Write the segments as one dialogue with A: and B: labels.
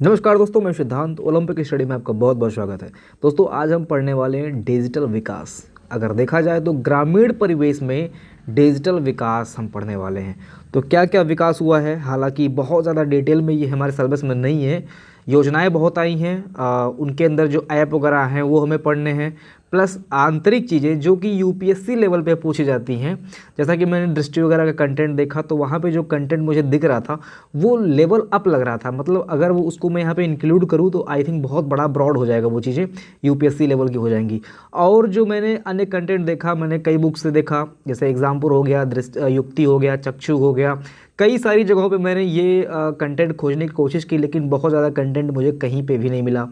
A: नमस्कार दोस्तों, मैं सिद्धांत। ओलंपिक स्टडी में आपका बहुत बहुत स्वागत है। दोस्तों, आज हम पढ़ने वाले हैं डिजिटल विकास। अगर देखा जाए तो ग्रामीण परिवेश में डिजिटल विकास हम पढ़ने वाले हैं। तो क्या क्या विकास हुआ है, हालांकि बहुत ज़्यादा डिटेल में ये हमारे सिलेबस में नहीं है। योजनाएं बहुत आई हैं, उनके अंदर जो ऐप वगैरह हैं वो हमें पढ़ने हैं, प्लस आंतरिक चीज़ें जो कि यूपीएससी लेवल पे पूछी जाती हैं। जैसा कि मैंने दृष्टि वगैरह का कंटेंट देखा तो वहाँ पे जो कंटेंट मुझे दिख रहा था वो लेवल अप लग रहा था। मतलब अगर वो उसको मैं यहाँ पे इंक्लूड करूँ तो आई थिंक बहुत बड़ा ब्रॉड हो जाएगा, वो चीज़ें यूपीएससी लेवल की हो जाएंगी। और जो मैंने अन्य कंटेंट देखा, मैंने कई बुक से देखा, जैसे एग्जाम्पुल हो गया, युक्ति हो गया, चक्षु हो गया, कई सारी जगहों पे मैंने ये कंटेंट खोजने की कोशिश की, लेकिन बहुत ज़्यादा कंटेंट मुझे कहीं पे भी नहीं मिला।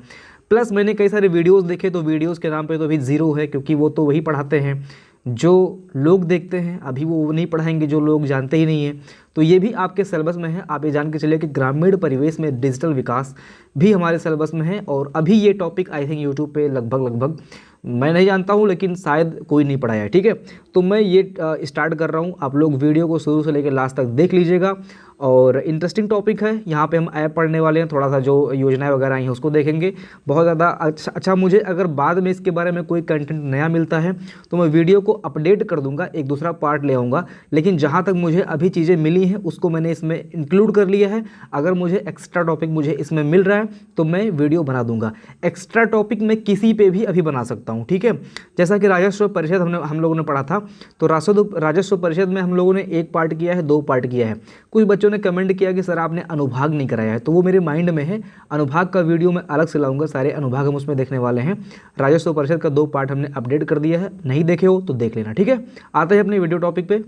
A: प्लस मैंने कई सारे वीडियोस देखे तो वीडियोस के नाम पे तो अभी ज़ीरो है, क्योंकि वो तो वही पढ़ाते हैं जो लोग देखते हैं। अभी वो नहीं पढ़ाएंगे जो लोग जानते ही नहीं हैं। तो ये भी आपके सिलेबस में है। आप ये जान के चलिए कि ग्रामीण परिवेश में डिजिटल विकास भी हमारे सिलेबस में है। और अभी ये टॉपिक आई थिंक यूट्यूब पे लगभग मैं नहीं जानता हूँ, लेकिन शायद कोई नहीं पढ़ाया है। ठीक है, तो मैं ये स्टार्ट कर रहा हूँ। आप लोग वीडियो को शुरू से लेकर लास्ट तक देख लीजिएगा। और इंटरेस्टिंग टॉपिक है। यहाँ पे हम ऐप पढ़ने वाले हैं, थोड़ा सा जो योजनाएं वगैरह आई हैं उसको देखेंगे। बहुत ज़्यादा अच्छा मुझे अगर बाद में इसके बारे में कोई कंटेंट नया मिलता है तो मैं वीडियो को अपडेट कर दूंगा, एक दूसरा पार्ट ले आऊँगा। लेकिन जहाँ तक मुझे अभी चीज़ें मिली हैं उसको मैंने इसमें इंक्लूड कर लिया है। अगर मुझे एक्स्ट्रा टॉपिक मुझे इसमें मिल रहा है तो मैं वीडियो बना दूंगा। एक्स्ट्रा टॉपिक मैं किसी पे भी अभी बना सकता हूँ। ठीक है, जैसा कि राजस्व परिषद हम लोगों ने पढ़ा था, तो राजस्व परिषद में हम लोगों ने एक पार्ट किया है, दो पार्ट किया है। कुछ बच्चों ने कमेंट किया कि सर आपने अनुभाग नहीं कराया है, तो वो मेरे माइंड में है। अनुभाग का वीडियो मैं अलग से लाऊंगा, सारे अनुभाग हम उसमें देखने वाले हैं। राजस्व परिषद का दो पार्ट हमने अपडेट कर दिया है, नहीं देखे हो तो देख लेना। ठीक है, आते हैं अपने वीडियो टॉपिक पे।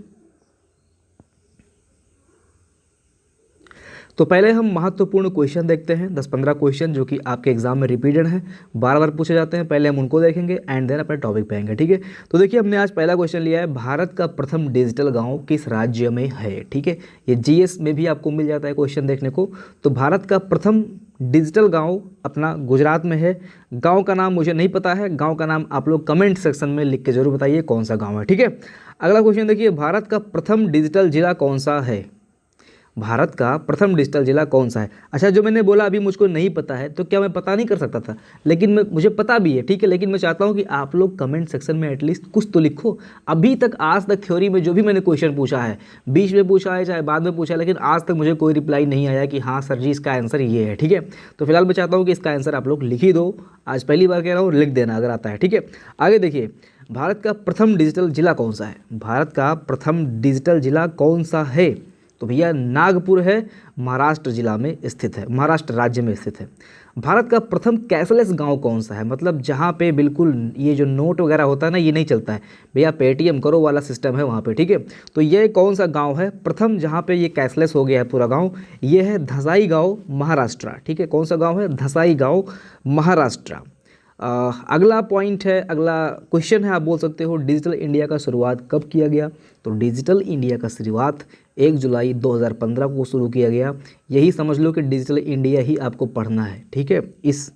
A: तो पहले हम महत्वपूर्ण क्वेश्चन देखते हैं, 10-15 क्वेश्चन जो कि आपके एग्जाम में रिपीटेड हैं, बार बार पूछे जाते हैं। पहले हम उनको देखेंगे एंड देन अपने टॉपिक पे आएंगे। ठीक है, तो देखिए हमने आज पहला क्वेश्चन लिया है, भारत का प्रथम डिजिटल गांव किस राज्य में है। ठीक है, ये जीएस में भी आपको मिल जाता है क्वेश्चन देखने को। तो भारत का प्रथम डिजिटल गांव अपना गुजरात में है। गांव का नाम मुझे नहीं पता है, गांव का नाम आप लोग कमेंट सेक्शन में लिख के जरूर बताइए कौन सा गांव है। ठीक है, अगला क्वेश्चन देखिए, भारत का प्रथम डिजिटल जिला कौन सा है। भारत का प्रथम डिजिटल जिला कौन सा है। अच्छा, जो मैंने बोला अभी मुझको नहीं पता है, तो क्या मैं पता नहीं कर सकता था? लेकिन मुझे पता भी है। ठीक है, लेकिन मैं चाहता हूं कि आप लोग कमेंट सेक्शन में एटलीस्ट कुछ तो लिखो। अभी तक आज तक थ्योरी में जो भी मैंने क्वेश्चन पूछा है, बीच में पूछा है चाहे बाद में पूछा है, लेकिन आज तक मुझे कोई रिप्लाई नहीं आया कि हाँ सर जी इसका आंसर ये है। ठीक है, तो फिलहाल मैं चाहता हूँ कि इसका आंसर आप लोग लिख ही दो। आज पहली बार कह रहा हूँ, लिख देना अगर आता है। ठीक है, आगे देखिए, भारत का प्रथम डिजिटल जिला कौन सा है। भारत का प्रथम डिजिटल जिला कौन सा है? तो भैया नागपुर है, महाराष्ट्र जिला में स्थित है, महाराष्ट्र राज्य में स्थित है। भारत का प्रथम कैशलेस गांव कौन सा है, मतलब जहां पे बिल्कुल ये जो नोट वगैरह होता है ना, ये नहीं चलता है भैया, पेटीएम करो वाला सिस्टम है वहां पे। ठीक है, तो ये कौन सा गांव है प्रथम जहां पे ये कैशलेस हो गया है पूरा गांव? ये है धसाई गांव, महाराष्ट्र। ठीक है, कौन सा गांव है? धसाई गांव, महाराष्ट्र। अगला पॉइंट है, अगला क्वेश्चन है, आप बोल सकते हो डिजिटल इंडिया का शुरुआत कब किया गया। तो डिजिटल इंडिया का शुरुआत 1 जुलाई 2015 को शुरू किया गया। यही समझ लो कि डिजिटल इंडिया ही आपको पढ़ना है। ठीक है, इस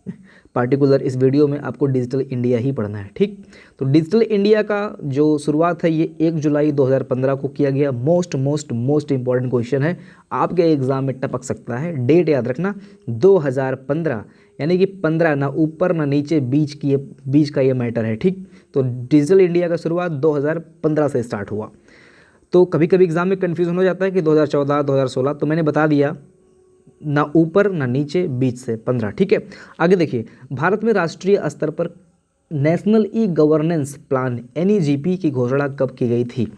A: पार्टिकुलर इस वीडियो में आपको डिजिटल इंडिया ही पढ़ना है। ठीक, तो डिजिटल इंडिया का जो शुरुआत है ये 1 जुलाई 2015 को किया गया। मोस्ट इंपॉर्टेंट क्वेश्चन है, आपके एग्जाम में टपक सकता है। डेट याद रखना 2015, यानी कि 15 ना ऊपर ना नीचे, बीच का ये मैटर है। ठीक, तो डिजिटल इंडिया का शुरुआत 2015 से स्टार्ट हुआ। तो कभी कभी एग्जाम में कन्फ्यूजन हो जाता है कि 2014, 2016, तो मैंने बता दिया ना ऊपर ना नीचे, बीच से 15। ठीक है, आगे देखिए, भारत में राष्ट्रीय स्तर पर national e governance plan NEGP की घोषणा कब की गई थी।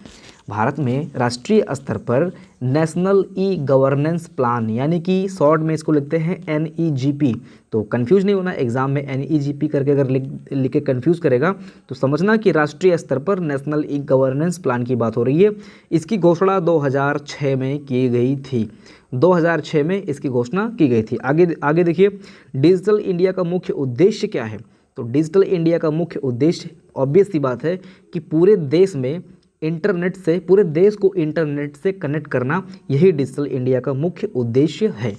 A: भारत में राष्ट्रीय स्तर पर नेशनल ई गवर्नेंस प्लान, यानी कि शॉर्ट में इसको लिखते हैं NEGP। तो कंफ्यूज नहीं होना, एग्जाम में NEGP करके अगर लिख के कंफ्यूज करेगा तो समझना कि राष्ट्रीय स्तर पर नेशनल ई गवर्नेंस प्लान की बात हो रही है। इसकी घोषणा 2006 में की गई थी। 2006 में इसकी घोषणा की गई थी। आगे देखिए, डिजिटल इंडिया का मुख्य उद्देश्य क्या है। तो डिजिटल इंडिया का मुख्य उद्देश्य ऑब्वियस सी बात है कि पूरे देश में इंटरनेट से, पूरे देश को इंटरनेट से कनेक्ट करना, यही डिजिटल इंडिया का मुख्य उद्देश्य है।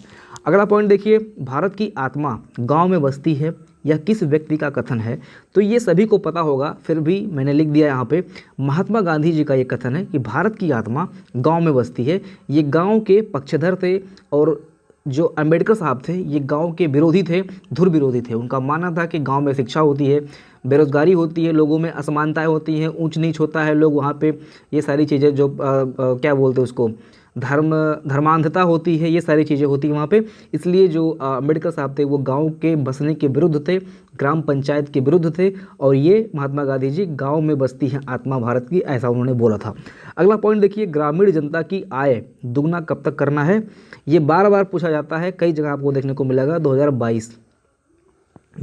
A: अगला पॉइंट देखिए, भारत की आत्मा गांव में बसती है, यह किस व्यक्ति का कथन है। तो ये सभी को पता होगा, फिर भी मैंने लिख दिया यहाँ पे, महात्मा गांधी जी का ये कथन है कि भारत की आत्मा गांव में बसती है। ये गांव के पक्षधर थे और जो अंबेडकर साहब थे ये गांव के विरोधी थे, धुर विरोधी थे। उनका मानना था कि गांव में शिक्षा होती है, बेरोजगारी होती है, लोगों में असमानताएं होती हैं, ऊंच नीच होता है, लोग वहाँ पे ये सारी चीज़ें जो क्या बोलते हैं उसको, धर्मांधता होती है, ये सारी चीज़ें होती हैं वहाँ पे। इसलिए जो अम्बेडकर साहब थे वो गांव के बसने के विरुद्ध थे, ग्राम पंचायत के विरुद्ध थे, और ये महात्मा गांधी जी गांव में बसती है आत्मा भारत की, ऐसा उन्होंने बोला था। अगला पॉइंट देखिए, ग्रामीण जनता की आय दुगना कब तक करना है। ये बार बार पूछा जाता है, कई जगह आपको देखने को मिलेगा 2022।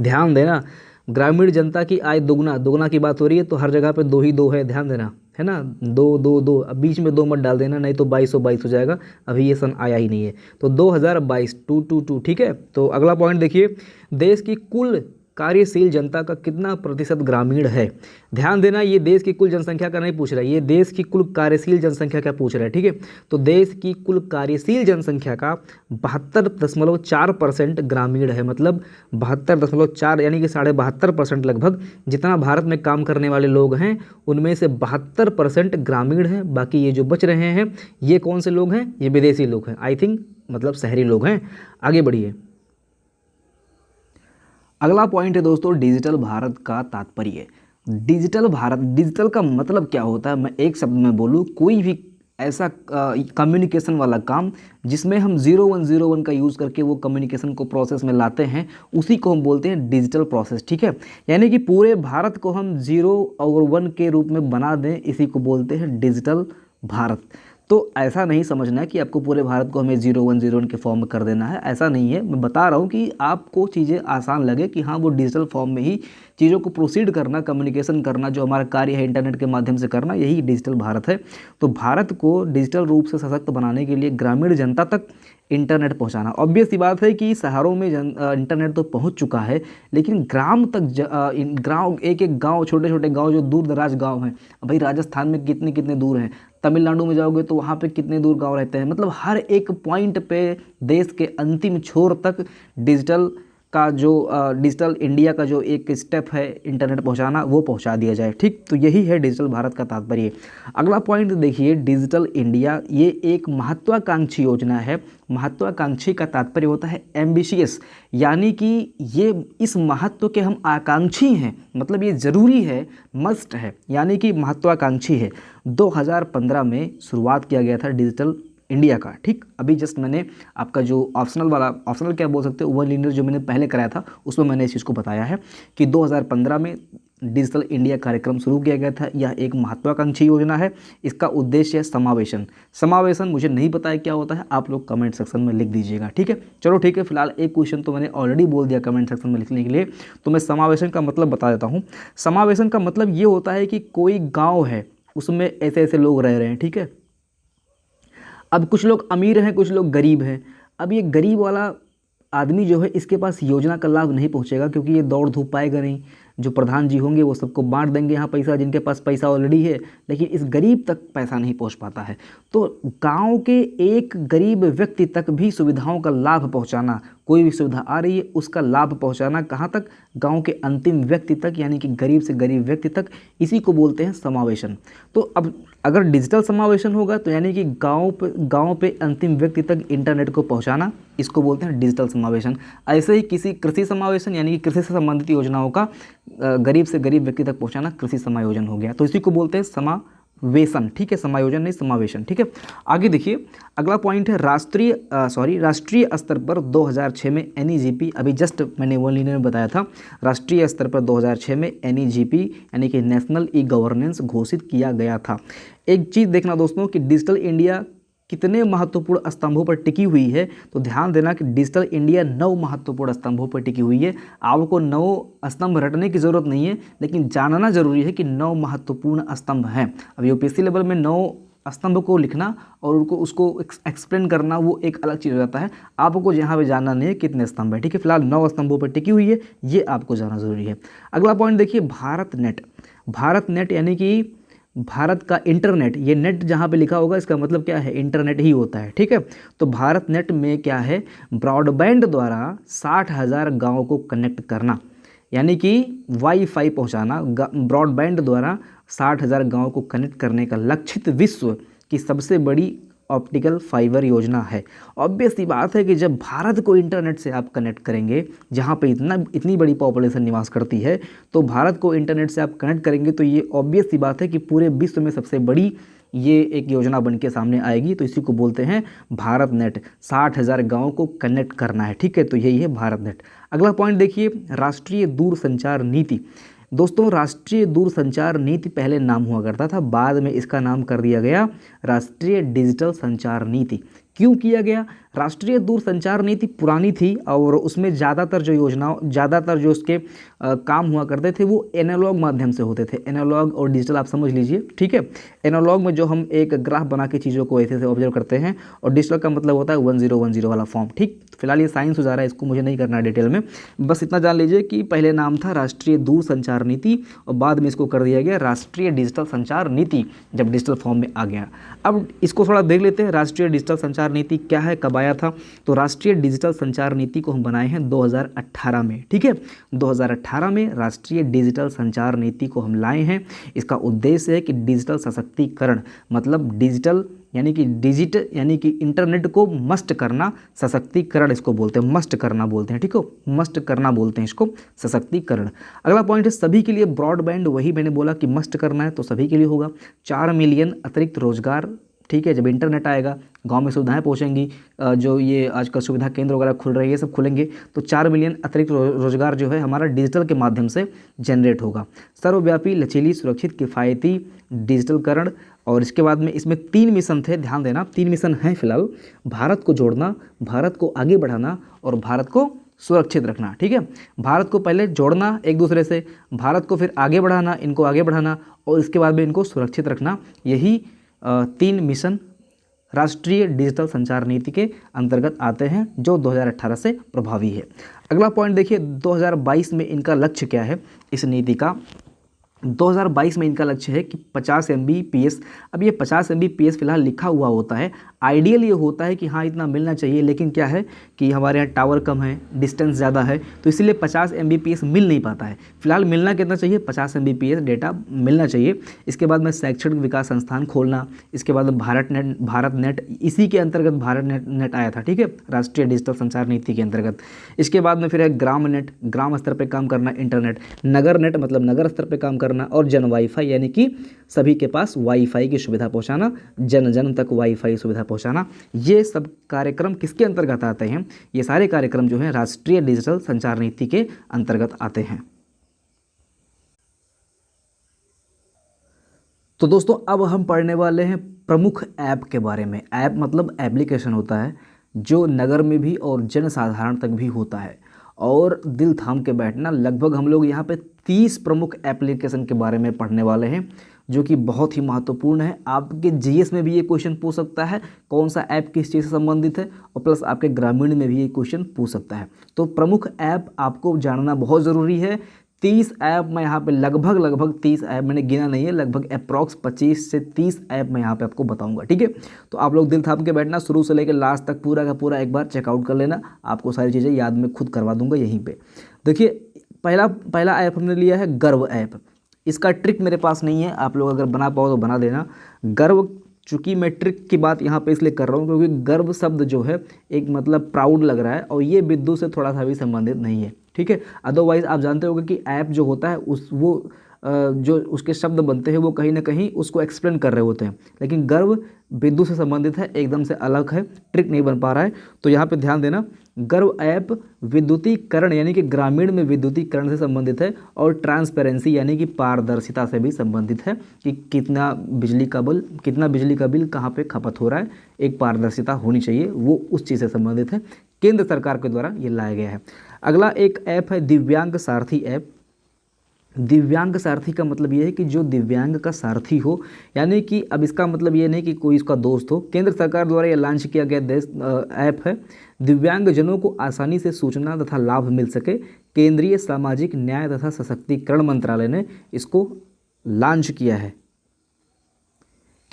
A: ध्यान देना, ग्रामीण जनता की आय दुगना, दुगना की बात हो रही है तो हर जगह पे दो ही दो है, ध्यान देना, है ना, दो दो दो, अब बीच में दो मत डाल देना, नहीं तो 2222 हो जाएगा। अभी ये सन आया ही नहीं है, तो 2022 222, ठीक है। तो अगला पॉइंट देखिए, देश की कुल कार्यशील जनता का कितना प्रतिशत ग्रामीण है। ध्यान देना, ये देश की कुल जनसंख्या का नहीं पूछ रहा है, ये देश की कुल कार्यशील जनसंख्या का पूछ रहा है, ठीक है। तो देश की कुल कार्यशील जनसंख्या का 72.4% ग्रामीण है, मतलब 72.4 यानी कि 72.5% लगभग जितना भारत में काम करने वाले लोग हैं उनमें से 72% ग्रामीण हैं। बाकी ये जो बच रहे हैं ये कौन से लोग हैं, ये विदेशी लोग हैं, आई थिंक, मतलब शहरी लोग हैं। आगे बढ़िए, अगला पॉइंट है दोस्तों, डिजिटल भारत का तात्पर्य। डिजिटल भारत, डिजिटल का मतलब क्या होता है, मैं एक शब्द में बोलूँ, कोई भी ऐसा कम्युनिकेशन वाला काम जिसमें हम 0101 का यूज़ करके वो कम्युनिकेशन को प्रोसेस में लाते हैं, उसी को हम बोलते हैं डिजिटल प्रोसेस, ठीक है। यानी कि पूरे भारत को हम 0 और 1 के रूप में बना दें, इसी को बोलते हैं डिजिटल भारत। तो ऐसा नहीं समझना कि आपको पूरे भारत को हमें 0101 के फॉर्म में कर देना है, ऐसा नहीं है। मैं बता रहा हूँ कि आपको चीज़ें आसान लगे कि हाँ वो डिजिटल फॉर्म में ही चीज़ों को प्रोसीड करना, कम्युनिकेशन करना, जो हमारा कार्य है इंटरनेट के माध्यम से करना, यही डिजिटल भारत है। तो भारत को डिजिटल रूप से सशक्त बनाने के लिए ग्रामीण जनता तक इंटरनेट पहुंचाना, ऑब्वियस सी बात है कि शहरों में इंटरनेट तो पहुंच चुका है, लेकिन ग्राम तक गाँव, एक एक गाँव, छोटे छोटे गाँव जो दूर दराज गाँव हैं, भाई राजस्थान में कितने कितने दूर हैं, तमिलनाडु में जाओगे तो वहाँ पे कितने दूर गांव रहते हैं, मतलब हर एक पॉइंट पे देश के अंतिम छोर तक डिजिटल का जो डिजिटल इंडिया का जो एक स्टेप है इंटरनेट पहुंचाना, वो पहुंचा दिया जाए, ठीक। तो यही है डिजिटल भारत का तात्पर्य। अगला पॉइंट देखिए, डिजिटल इंडिया ये एक महत्वाकांक्षी योजना है। महत्वाकांक्षी का तात्पर्य होता है एम्बिशियस, यानी कि ये इस महत्व के हम आकांक्षी हैं, मतलब ये ज़रूरी है, मस्ट है, यानी कि महत्वाकांक्षी है। 2015 में शुरुआत किया गया था डिजिटल इंडिया का, ठीक। अभी जस्ट मैंने आपका जो ऑप्शनल वाला, ऑप्शनल क्या बोल सकते हो, वन लिनर जो मैंने पहले कराया था उसमें मैंने इस चीज़ को बताया है कि 2015 में डिजिटल इंडिया कार्यक्रम शुरू किया गया था। यह एक महत्वाकांक्षी योजना है। इसका उद्देश्य है समावेशन। समावेशन मुझे नहीं पता है क्या होता है, आप लोग कमेंट सेक्शन में लिख दीजिएगा, ठीक है। चलो ठीक है, फिलहाल एक क्वेश्चन तो मैंने ऑलरेडी बोल दिया कमेंट सेक्शन में लिखने के लिए, तो मैं समावेशन का मतलब बता देता हूँ। समावेशन का मतलब ये होता है कि कोई गाँव है उसमें ऐसे ऐसे लोग रह रहे हैं, ठीक है। अब कुछ लोग अमीर हैं, कुछ लोग गरीब हैं। अब ये गरीब वाला आदमी जो है इसके पास योजना का लाभ नहीं पहुंचेगा, क्योंकि ये दौड़ धूप पाएगा नहीं। जो प्रधान जी होंगे वो सबको बांट देंगे यहाँ पैसा, जिनके पास पैसा ऑलरेडी है, लेकिन इस गरीब तक पैसा नहीं पहुँच पाता है। तो गांव के एक गरीब व्यक्ति तक भी सुविधाओं का लाभ पहुँचाना, कोई भी सुविधा आ रही है उसका लाभ पहुँचाना कहाँ तक, गांव के अंतिम व्यक्ति तक, यानी कि गरीब से गरीब व्यक्ति तक, इसी को बोलते हैं समावेशन। तो अब अगर डिजिटल समावेशन होगा तो यानी कि गांव पे अंतिम व्यक्ति तक इंटरनेट को पहुंचाना, इसको बोलते हैं डिजिटल समावेशन। ऐसे ही किसी कृषि समावेशन, यानी कि कृषि से संबंधित योजनाओं का गरीब से गरीब व्यक्ति तक पहुंचाना कृषि समायोजन हो गया। तो इसी को बोलते हैं समावेशन, ठीक है, समायोजन नहीं समावेशन, ठीक है। आगे देखिए, अगला पॉइंट है राष्ट्रीय स्तर पर 2006 में NEGP, अभी जस्ट मैंने वन लाइनर में बताया था, राष्ट्रीय स्तर पर 2006 में NEGP यानी कि नेशनल ई गवर्नेंस घोषित किया गया था। एक चीज़ देखना दोस्तों कि डिजिटल इंडिया कितने महत्वपूर्ण स्तंभों पर टिकी हुई है, तो ध्यान देना कि डिजिटल इंडिया 9 महत्वपूर्ण स्तंभों पर टिकी हुई है। आपको 9 स्तंभ रटने की ज़रूरत नहीं है, लेकिन जानना जरूरी है कि 9 महत्वपूर्ण स्तंभ हैं। अब यूपीएससी लेवल में 9 स्तंभ को लिखना और उसको एक्सप्लेन करना वो एक अलग चीज़ हो जाता है। आपको यहाँ पे जानना नहीं है कितने स्तंभ है, ठीक है। फिलहाल 9 स्तंभों पर टिकी हुई है, ये आपको जानना जरूरी है। अगला पॉइंट देखिए, भारत नेट यानी कि भारत का इंटरनेट, ये नेट जहाँ पे लिखा होगा इसका मतलब क्या है, इंटरनेट ही होता है, ठीक है। तो भारत नेट में क्या है, ब्रॉडबैंड द्वारा 60,000 गाँव को कनेक्ट करना, यानी कि वाईफाई पहुँचाना। ब्रॉडबैंड द्वारा 60,000 गाँव को कनेक्ट करने का लक्षित विश्व की सबसे बड़ी ऑप्टिकल फाइबर योजना है। ऑब्वियस सी बात है कि जब भारत को इंटरनेट से आप कनेक्ट करेंगे, जहाँ पे इतनी बड़ी पॉपुलेशन निवास करती है, तो भारत को इंटरनेट से आप कनेक्ट करेंगे तो ये ऑब्वियस सी बात है कि पूरे विश्व में सबसे बड़ी ये एक योजना बन के सामने आएगी। तो इसी को बोलते हैं भारत नेट। 60,000 गाँव को कनेक्ट करना है, ठीक है, तो यही है भारत नेट। अगला पॉइंट देखिए, राष्ट्रीय दूरसंचार नीति। दोस्तों, राष्ट्रीय दूरसंचार नीति पहले नाम हुआ करता था, बाद में इसका नाम कर दिया गया राष्ट्रीय डिजिटल संचार नीति। क्यों किया गया? राष्ट्रीय दूरसंचार नीति पुरानी थी और उसमें ज़्यादातर जो उसके काम हुआ करते थे वो एनालॉग माध्यम से होते थे। एनालॉग और डिजिटल आप समझ लीजिए, ठीक है। एनालॉग में जो हम एक ग्राफ बना के चीज़ों को ऐसे ऑब्जर्व करते हैं, और डिजिटल का मतलब होता है 1010 वाला फॉर्म, ठीक। फिलहाल ये साइंस हो जा रहा है, इसको मुझे नहीं करना है डिटेल में, बस इतना जान लीजिए कि पहले नाम था राष्ट्रीय दूरसंचार नीति और बाद में इसको कर दिया गया राष्ट्रीय डिजिटल संचार नीति, जब डिजिटल फॉर्म में आ गया। अब इसको थोड़ा देख लेते हैं, राष्ट्रीय डिजिटल संचार नीति क्या है, कब आया था। तो राष्ट्रीय डिजिटल संचार नीति को हम बनाए हैं 2018 में, ठीक है। 2018 में राष्ट्रीय डिजिटल संचार नीति को हम लाए हैं। इसका उद्देश्य है कि डिजिटल सशक्तिकरण, मतलब डिजिटल यानी कि इंटरनेट को मस्ट करना, सशक्तिकरण इसको बोलते हैं, मस्ट करना बोलते हैं, ठीक है, मस्ट करना बोलते हैं इसको, सशक्तिकरण। अगला पॉइंट है सभी के लिए ब्रॉडबैंड। वही मैंने बोला कि मस्ट करना है तो सभी के लिए होगा। 4 मिलियन अतिरिक्त रोजगार, ठीक है। जब इंटरनेट आएगा, गांव में सुविधाएं पहुंचेंगी, जो ये आजकल सुविधा केंद्र वगैरह खुल रहे हैं, ये सब खुलेंगे, तो 4 मिलियन अतिरिक्त रोजगार जो है हमारा डिजिटल के माध्यम से जनरेट होगा। सर्वव्यापी, लचीली, सुरक्षित, किफ़ायती डिजिटलकरण। और इसके बाद में इसमें 3 मिशन थे, ध्यान देना, 3 मिशन हैं फिलहाल। भारत को जोड़ना, भारत को आगे बढ़ाना और भारत को सुरक्षित रखना, ठीक है। भारत को पहले जोड़ना एक दूसरे से, भारत को फिर आगे बढ़ाना, इनको आगे बढ़ाना, और इसके बाद में इनको सुरक्षित रखना। यही 3 मिशन राष्ट्रीय डिजिटल संचार नीति के अंतर्गत आते हैं, जो 2018 से प्रभावी है। अगला पॉइंट देखिए, 2022 में इनका लक्ष्य क्या है इस नीति का। 2022 में इनका लक्ष्य है कि 50 Mbps। अब ये 50 Mbps फिलहाल लिखा हुआ होता है, आइडियल ये होता है कि हाँ इतना मिलना चाहिए, लेकिन क्या है कि हमारे यहाँ टावर कम है, डिस्टेंस ज़्यादा है, तो इसीलिए 50 Mbps मिल नहीं पाता है। फिलहाल मिलना कितना चाहिए? 50 Mbps डेटा मिलना चाहिए। इसके बाद में शैक्षणिक विकास संस्थान खोलना, इसके बाद भारत नेट, इसी के अंतर्गत भारत नेट आया था, ठीक है, राष्ट्रीय डिजिटल संचार नीति के अंतर्गत। इसके बाद में फिर है ग्राम नेट, ग्राम स्तर पर काम करना इंटरनेट, नगर नेट मतलब नगर स्तर पर काम करना, और जन वाईफाई यानी कि सभी के पास वाईफाई की सुविधा पहुंचाना, जन जन तक वाईफाई सुविधा पहुंचाना। ये सब कार्यक्रम किसके अंतर्गत आते हैं? ये सारे कार्यक्रम जो हैं राष्ट्रीय डिजिटल संचार नीति के अंतर्गत आते हैं। तो दोस्तों, अब हम पढ़ने वाले हैं प्रमुख ऐप के बारे में। ऐप मतलब एप्लीकेशन होता है जो नगर में भी और जन साधारण तक भी होता है। और दिल थाम के बैठना, लगभग हम लोग यहाँ पे 30 प्रमुख एप्लीकेशन के बारे में पढ़ने वाले हैं, जो कि बहुत ही महत्वपूर्ण है। आपके जीएस में भी ये क्वेश्चन पूछ सकता है, कौन सा ऐप किस चीज़ से संबंधित है, और प्लस आपके ग्रामीण में भी ये क्वेश्चन पूछ सकता है। तो प्रमुख ऐप आपको जानना बहुत ज़रूरी है। 30 ऐप मैं यहाँ पे लगभग 30 ऐप मैंने गिना नहीं है, लगभग अप्रॉक्स 25 से 30 ऐप मैं यहाँ पे आपको बताऊंगा, ठीक है। तो आप लोग दिल थाम के बैठना, शुरू से लेकर लास्ट तक पूरा का पूरा एक बार चेकआउट कर लेना, आपको सारी चीज़ें याद में खुद करवा दूंगा यहीं पे। देखिए, पहला ऐप हमने लिया है गर्व ऐप। इसका ट्रिक मेरे पास नहीं है, आप लोग अगर बना पाओ तो बना देना। गर्व, चूँकि मैं ट्रिक की बात यहाँ पे इसलिए कर रहा हूँ क्योंकि गर्व शब्द जो है एक मतलब प्राउड लग रहा है, और ये विद्युत से थोड़ा सा भी संबंधित नहीं है, ठीक है। अदरवाइज़ आप जानते होंगे कि ऐप जो होता है जो उसके शब्द बनते हैं वो कहीं ना कहीं उसको एक्सप्लेन कर रहे होते हैं, लेकिन गर्व विद्युत से संबंधित है, एकदम से अलग है, ट्रिक नहीं बन पा रहा है। तो यहाँ पे ध्यान देना, गर्व ऐप विद्युतीकरण यानी कि ग्रामीण में विद्युतीकरण से संबंधित है, और ट्रांसपेरेंसी यानी कि पारदर्शिता से भी संबंधित है कि कितना बिजली का बिल कहाँ पे खपत हो रहा है, एक पारदर्शिता होनी चाहिए, वो उस चीज़ से संबंधित है। केंद्र सरकार के द्वारा ये लाया गया है। अगला एक ऐप है दिव्यांग सारथी ऐप। दिव्यांग सारथी का मतलब ये है कि जो दिव्यांग का सारथी हो, यानी कि अब इसका मतलब ये नहीं कि कोई इसका दोस्त हो। केंद्र सरकार द्वारा ये लॉन्च किया गया ऐप है। दिव्यांगजनों को आसानी से सूचना तथा लाभ मिल सके, केंद्रीय सामाजिक न्याय तथा सशक्तिकरण मंत्रालय ने इसको लॉन्च किया है।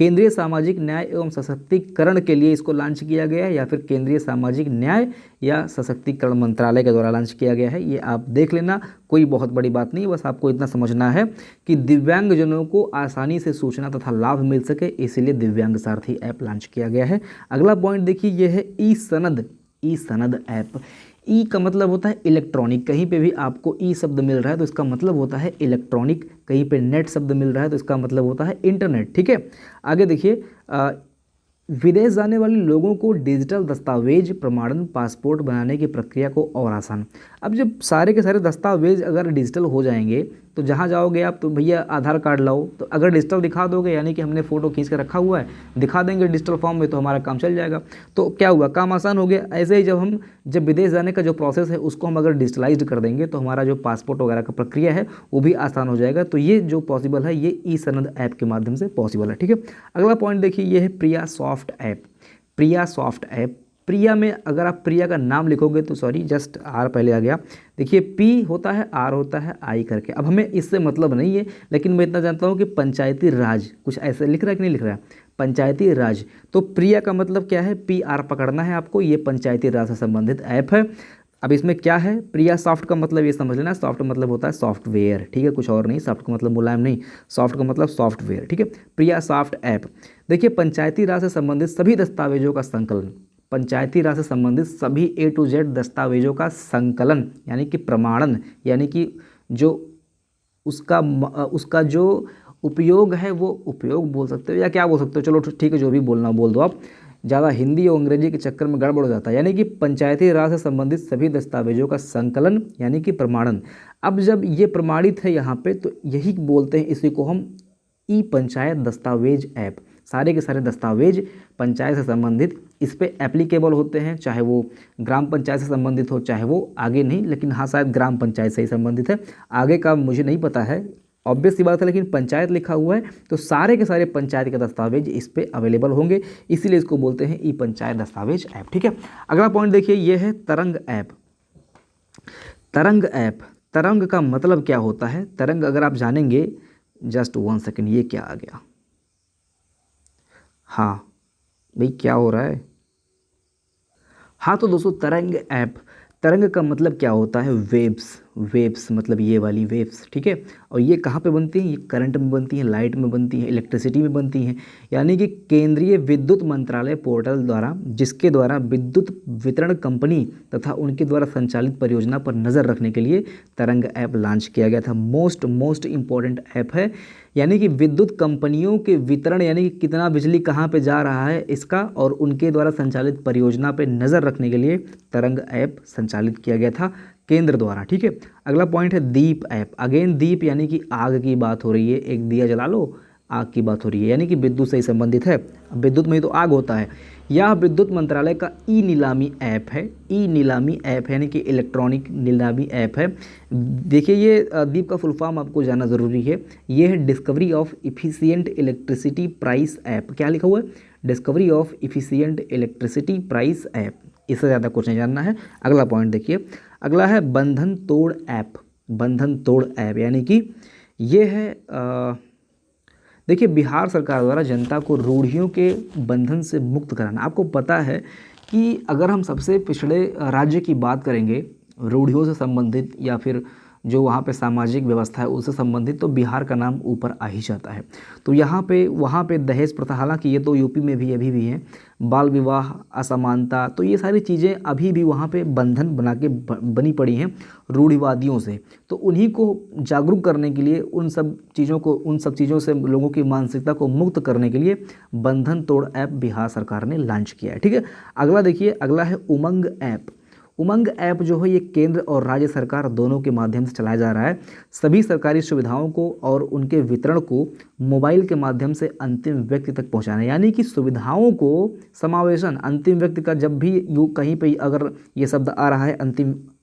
A: केंद्रीय सामाजिक न्याय एवं सशक्तिकरण के लिए इसको लॉन्च किया गया है या फिर केंद्रीय सामाजिक न्याय या सशक्तिकरण मंत्रालय के द्वारा लॉन्च किया गया है, ये आप देख लेना, कोई बहुत बड़ी बात नहीं, बस आपको इतना समझना है कि दिव्यांगजनों को आसानी से सूचना तथा लाभ मिल सके, इसीलिए दिव्यांग सारथी ऐप लॉन्च किया गया है। अगला पॉइंट देखिए, ये है ई सनद। ई सनद ऐप, ई का मतलब होता है इलेक्ट्रॉनिक, कहीं पे भी आपको ई शब्द मिल रहा है तो इसका मतलब होता है इलेक्ट्रॉनिक, कहीं पे नेट शब्द मिल रहा है तो इसका मतलब होता है इंटरनेट। ठीक है, आगे देखिए, विदेश जाने वाले लोगों को डिजिटल दस्तावेज प्रमाणन पासपोर्ट बनाने की प्रक्रिया को और आसान। अब जब सारे के सारे दस्तावेज अगर डिजिटल हो जाएंगे तो जहाँ जाओगे आप तो भैया आधार कार्ड लाओ, तो अगर डिजिटल दिखा दोगे यानी कि हमने फ़ोटो खींच के रखा हुआ है, दिखा देंगे डिजिटल फॉर्म में तो हमारा काम चल जाएगा। तो क्या हुआ, काम आसान हो गया। ऐसे ही जब विदेश जाने का जो प्रोसेस है उसको हम अगर डिजिटलाइज्ड कर देंगे तो हमारा जो पासपोर्ट वगैरह का प्रक्रिया है वो भी आसान हो जाएगा। तो ये जो पॉसिबल है ये ई सनद ऐप के माध्यम से पॉसिबल है। ठीक है, अगला पॉइंट देखिए, ये है प्रिया सॉफ्ट ऐप। प्रिया सॉफ्ट ऐप, प्रिया में अगर आप प्रिया का नाम लिखोगे तो सॉरी जस्ट आर पहले आ गया, देखिए पी होता है, आर होता है, आई करके। अब हमें इससे मतलब नहीं है, लेकिन मैं इतना जानता हूँ कि पंचायती राज, कुछ ऐसे लिख रहा है कि नहीं लिख रहा है, पंचायती राज। तो प्रिया का मतलब क्या है, पी आर पकड़ना है आपको, ये पंचायती राज से संबंधित ऐप है। अब इसमें क्या है, प्रिया सॉफ्ट का मतलब ये समझ लेना, सॉफ्ट मतलब होता है सॉफ्टवेयर, ठीक है, कुछ और नहीं, सॉफ्ट का मतलब मुलायम नहीं, सॉफ्ट का मतलब सॉफ्टवेयर। ठीक है, प्रिया सॉफ्ट ऐप, देखिए पंचायती राज से संबंधित सभी दस्तावेजों का संकलन, पंचायती राज से संबंधित सभी A to Z दस्तावेजों का संकलन यानी कि प्रमाणन, यानी कि जो उसका जो उपयोग है, वो उपयोग बोल सकते हो या क्या बोल सकते हो, चलो ठीक है, जो भी बोलना बोल दो आप, ज़्यादा हिंदी और अंग्रेजी के चक्कर में गड़बड़ हो जाता है। यानी कि पंचायती राज से संबंधित सभी दस्तावेजों का संकलन यानी कि प्रमाणन। अब जब ये प्रमाणित है यहाँ पे तो यही बोलते हैं, इसी को हम ई पंचायत दस्तावेज ऐप। सारे के सारे दस्तावेज पंचायत से संबंधित इस पे एप्लीकेबल होते हैं, चाहे वो ग्राम पंचायत से संबंधित हो चाहे वो आगे नहीं, लेकिन हाँ शायद ग्राम पंचायत से ही संबंधित है, आगे का मुझे नहीं पता है, ऑब्वियस सी बात है, लेकिन पंचायत लिखा हुआ है तो सारे के सारे पंचायत के दस्तावेज इस पे अवेलेबल होंगे, इसीलिए इसको बोलते हैं ई पंचायत दस्तावेज ऐप। ठीक है, अगला पॉइंट देखिए, ये है तरंग ऐप। तरंग ऐप, तरंग का मतलब क्या होता है, तरंग अगर आप जानेंगे, जस्ट 1 सेकेंड, ये क्या आ गया, हाँ भाई क्या हो रहा है, हाँ तो दोस्तों तरंग ऐप, तरंग का मतलब क्या होता है, वेव्स, वेव्स मतलब ये वाली वेव्स। ठीक है, और ये कहाँ पे बनती हैं, ये करंट में बनती हैं, लाइट में बनती हैं, इलेक्ट्रिसिटी में बनती हैं, यानी कि केंद्रीय विद्युत मंत्रालय पोर्टल द्वारा, जिसके द्वारा विद्युत वितरण कंपनी तथा उनके द्वारा संचालित परियोजना पर नज़र रखने के लिए तरंग ऐप लॉन्च किया गया था। मोस्ट इम्पॉर्टेंट ऐप है, यानी कि विद्युत कंपनियों के वितरण यानी कि कितना बिजली कहाँ पे जा रहा है इसका, और उनके द्वारा संचालित परियोजना पे नज़र रखने के लिए तरंग ऐप संचालित किया गया था केंद्र द्वारा। ठीक है, अगला पॉइंट है दीप ऐप। अगेन दीप यानी कि आग की बात हो रही है, एक दिया जला लो, आग की बात हो रही है, यानी कि विद्युत से ही संबंधित है, विद्युत में ही तो आग होता है। यह विद्युत मंत्रालय का ई नीलामी ऐप है, ई नीलामी ऐप है यानी कि इलेक्ट्रॉनिक नीलामी ऐप है। देखिए ये दीप का फुल फॉर्म आपको जानना ज़रूरी है, ये है discovery of efficient electricity price app. क्या लिखा हुआ है, discovery of efficient electricity price app, इससे ज़्यादा कुछ नहीं जानना है। अगला पॉइंट देखिए, अगला है बंधन तोड़ ऐप। बंधन तोड़ ऐप यानी कि ये है देखिए बिहार सरकार द्वारा जनता को रूढ़ियों के बंधन से मुक्त कराना। आपको पता है कि अगर हम सबसे पिछड़े राज्य की बात करेंगे रूढ़ियों से संबंधित या फिर जो वहाँ पे सामाजिक व्यवस्था है उससे संबंधित, तो बिहार का नाम ऊपर आ ही जाता है। तो यहाँ पे वहाँ पे दहेज प्रथा, हालांकि ये तो यूपी में भी अभी भी है, बाल विवाह, असमानता, तो ये सारी चीज़ें अभी भी वहाँ पे बंधन बना के बनी पड़ी हैं रूढ़िवादियों से। तो उन्हीं को जागरूक करने के लिए, उन सब चीज़ों से लोगों की मानसिकता को मुक्त करने के लिए बंधन तोड़ ऐप बिहार सरकार ने लॉन्च किया है। ठीक है, अगला देखिए, अगला है उमंग ऐप। उमंग ऐप जो है ये केंद्र और राज्य सरकार दोनों के माध्यम से चलाया जा रहा है। सभी सरकारी सुविधाओं को और उनके वितरण को मोबाइल के माध्यम से अंतिम व्यक्ति तक पहुंचाना, यानी कि सुविधाओं को समावेशन अंतिम व्यक्ति का, जब भी कहीं पे अगर ये शब्द आ रहा है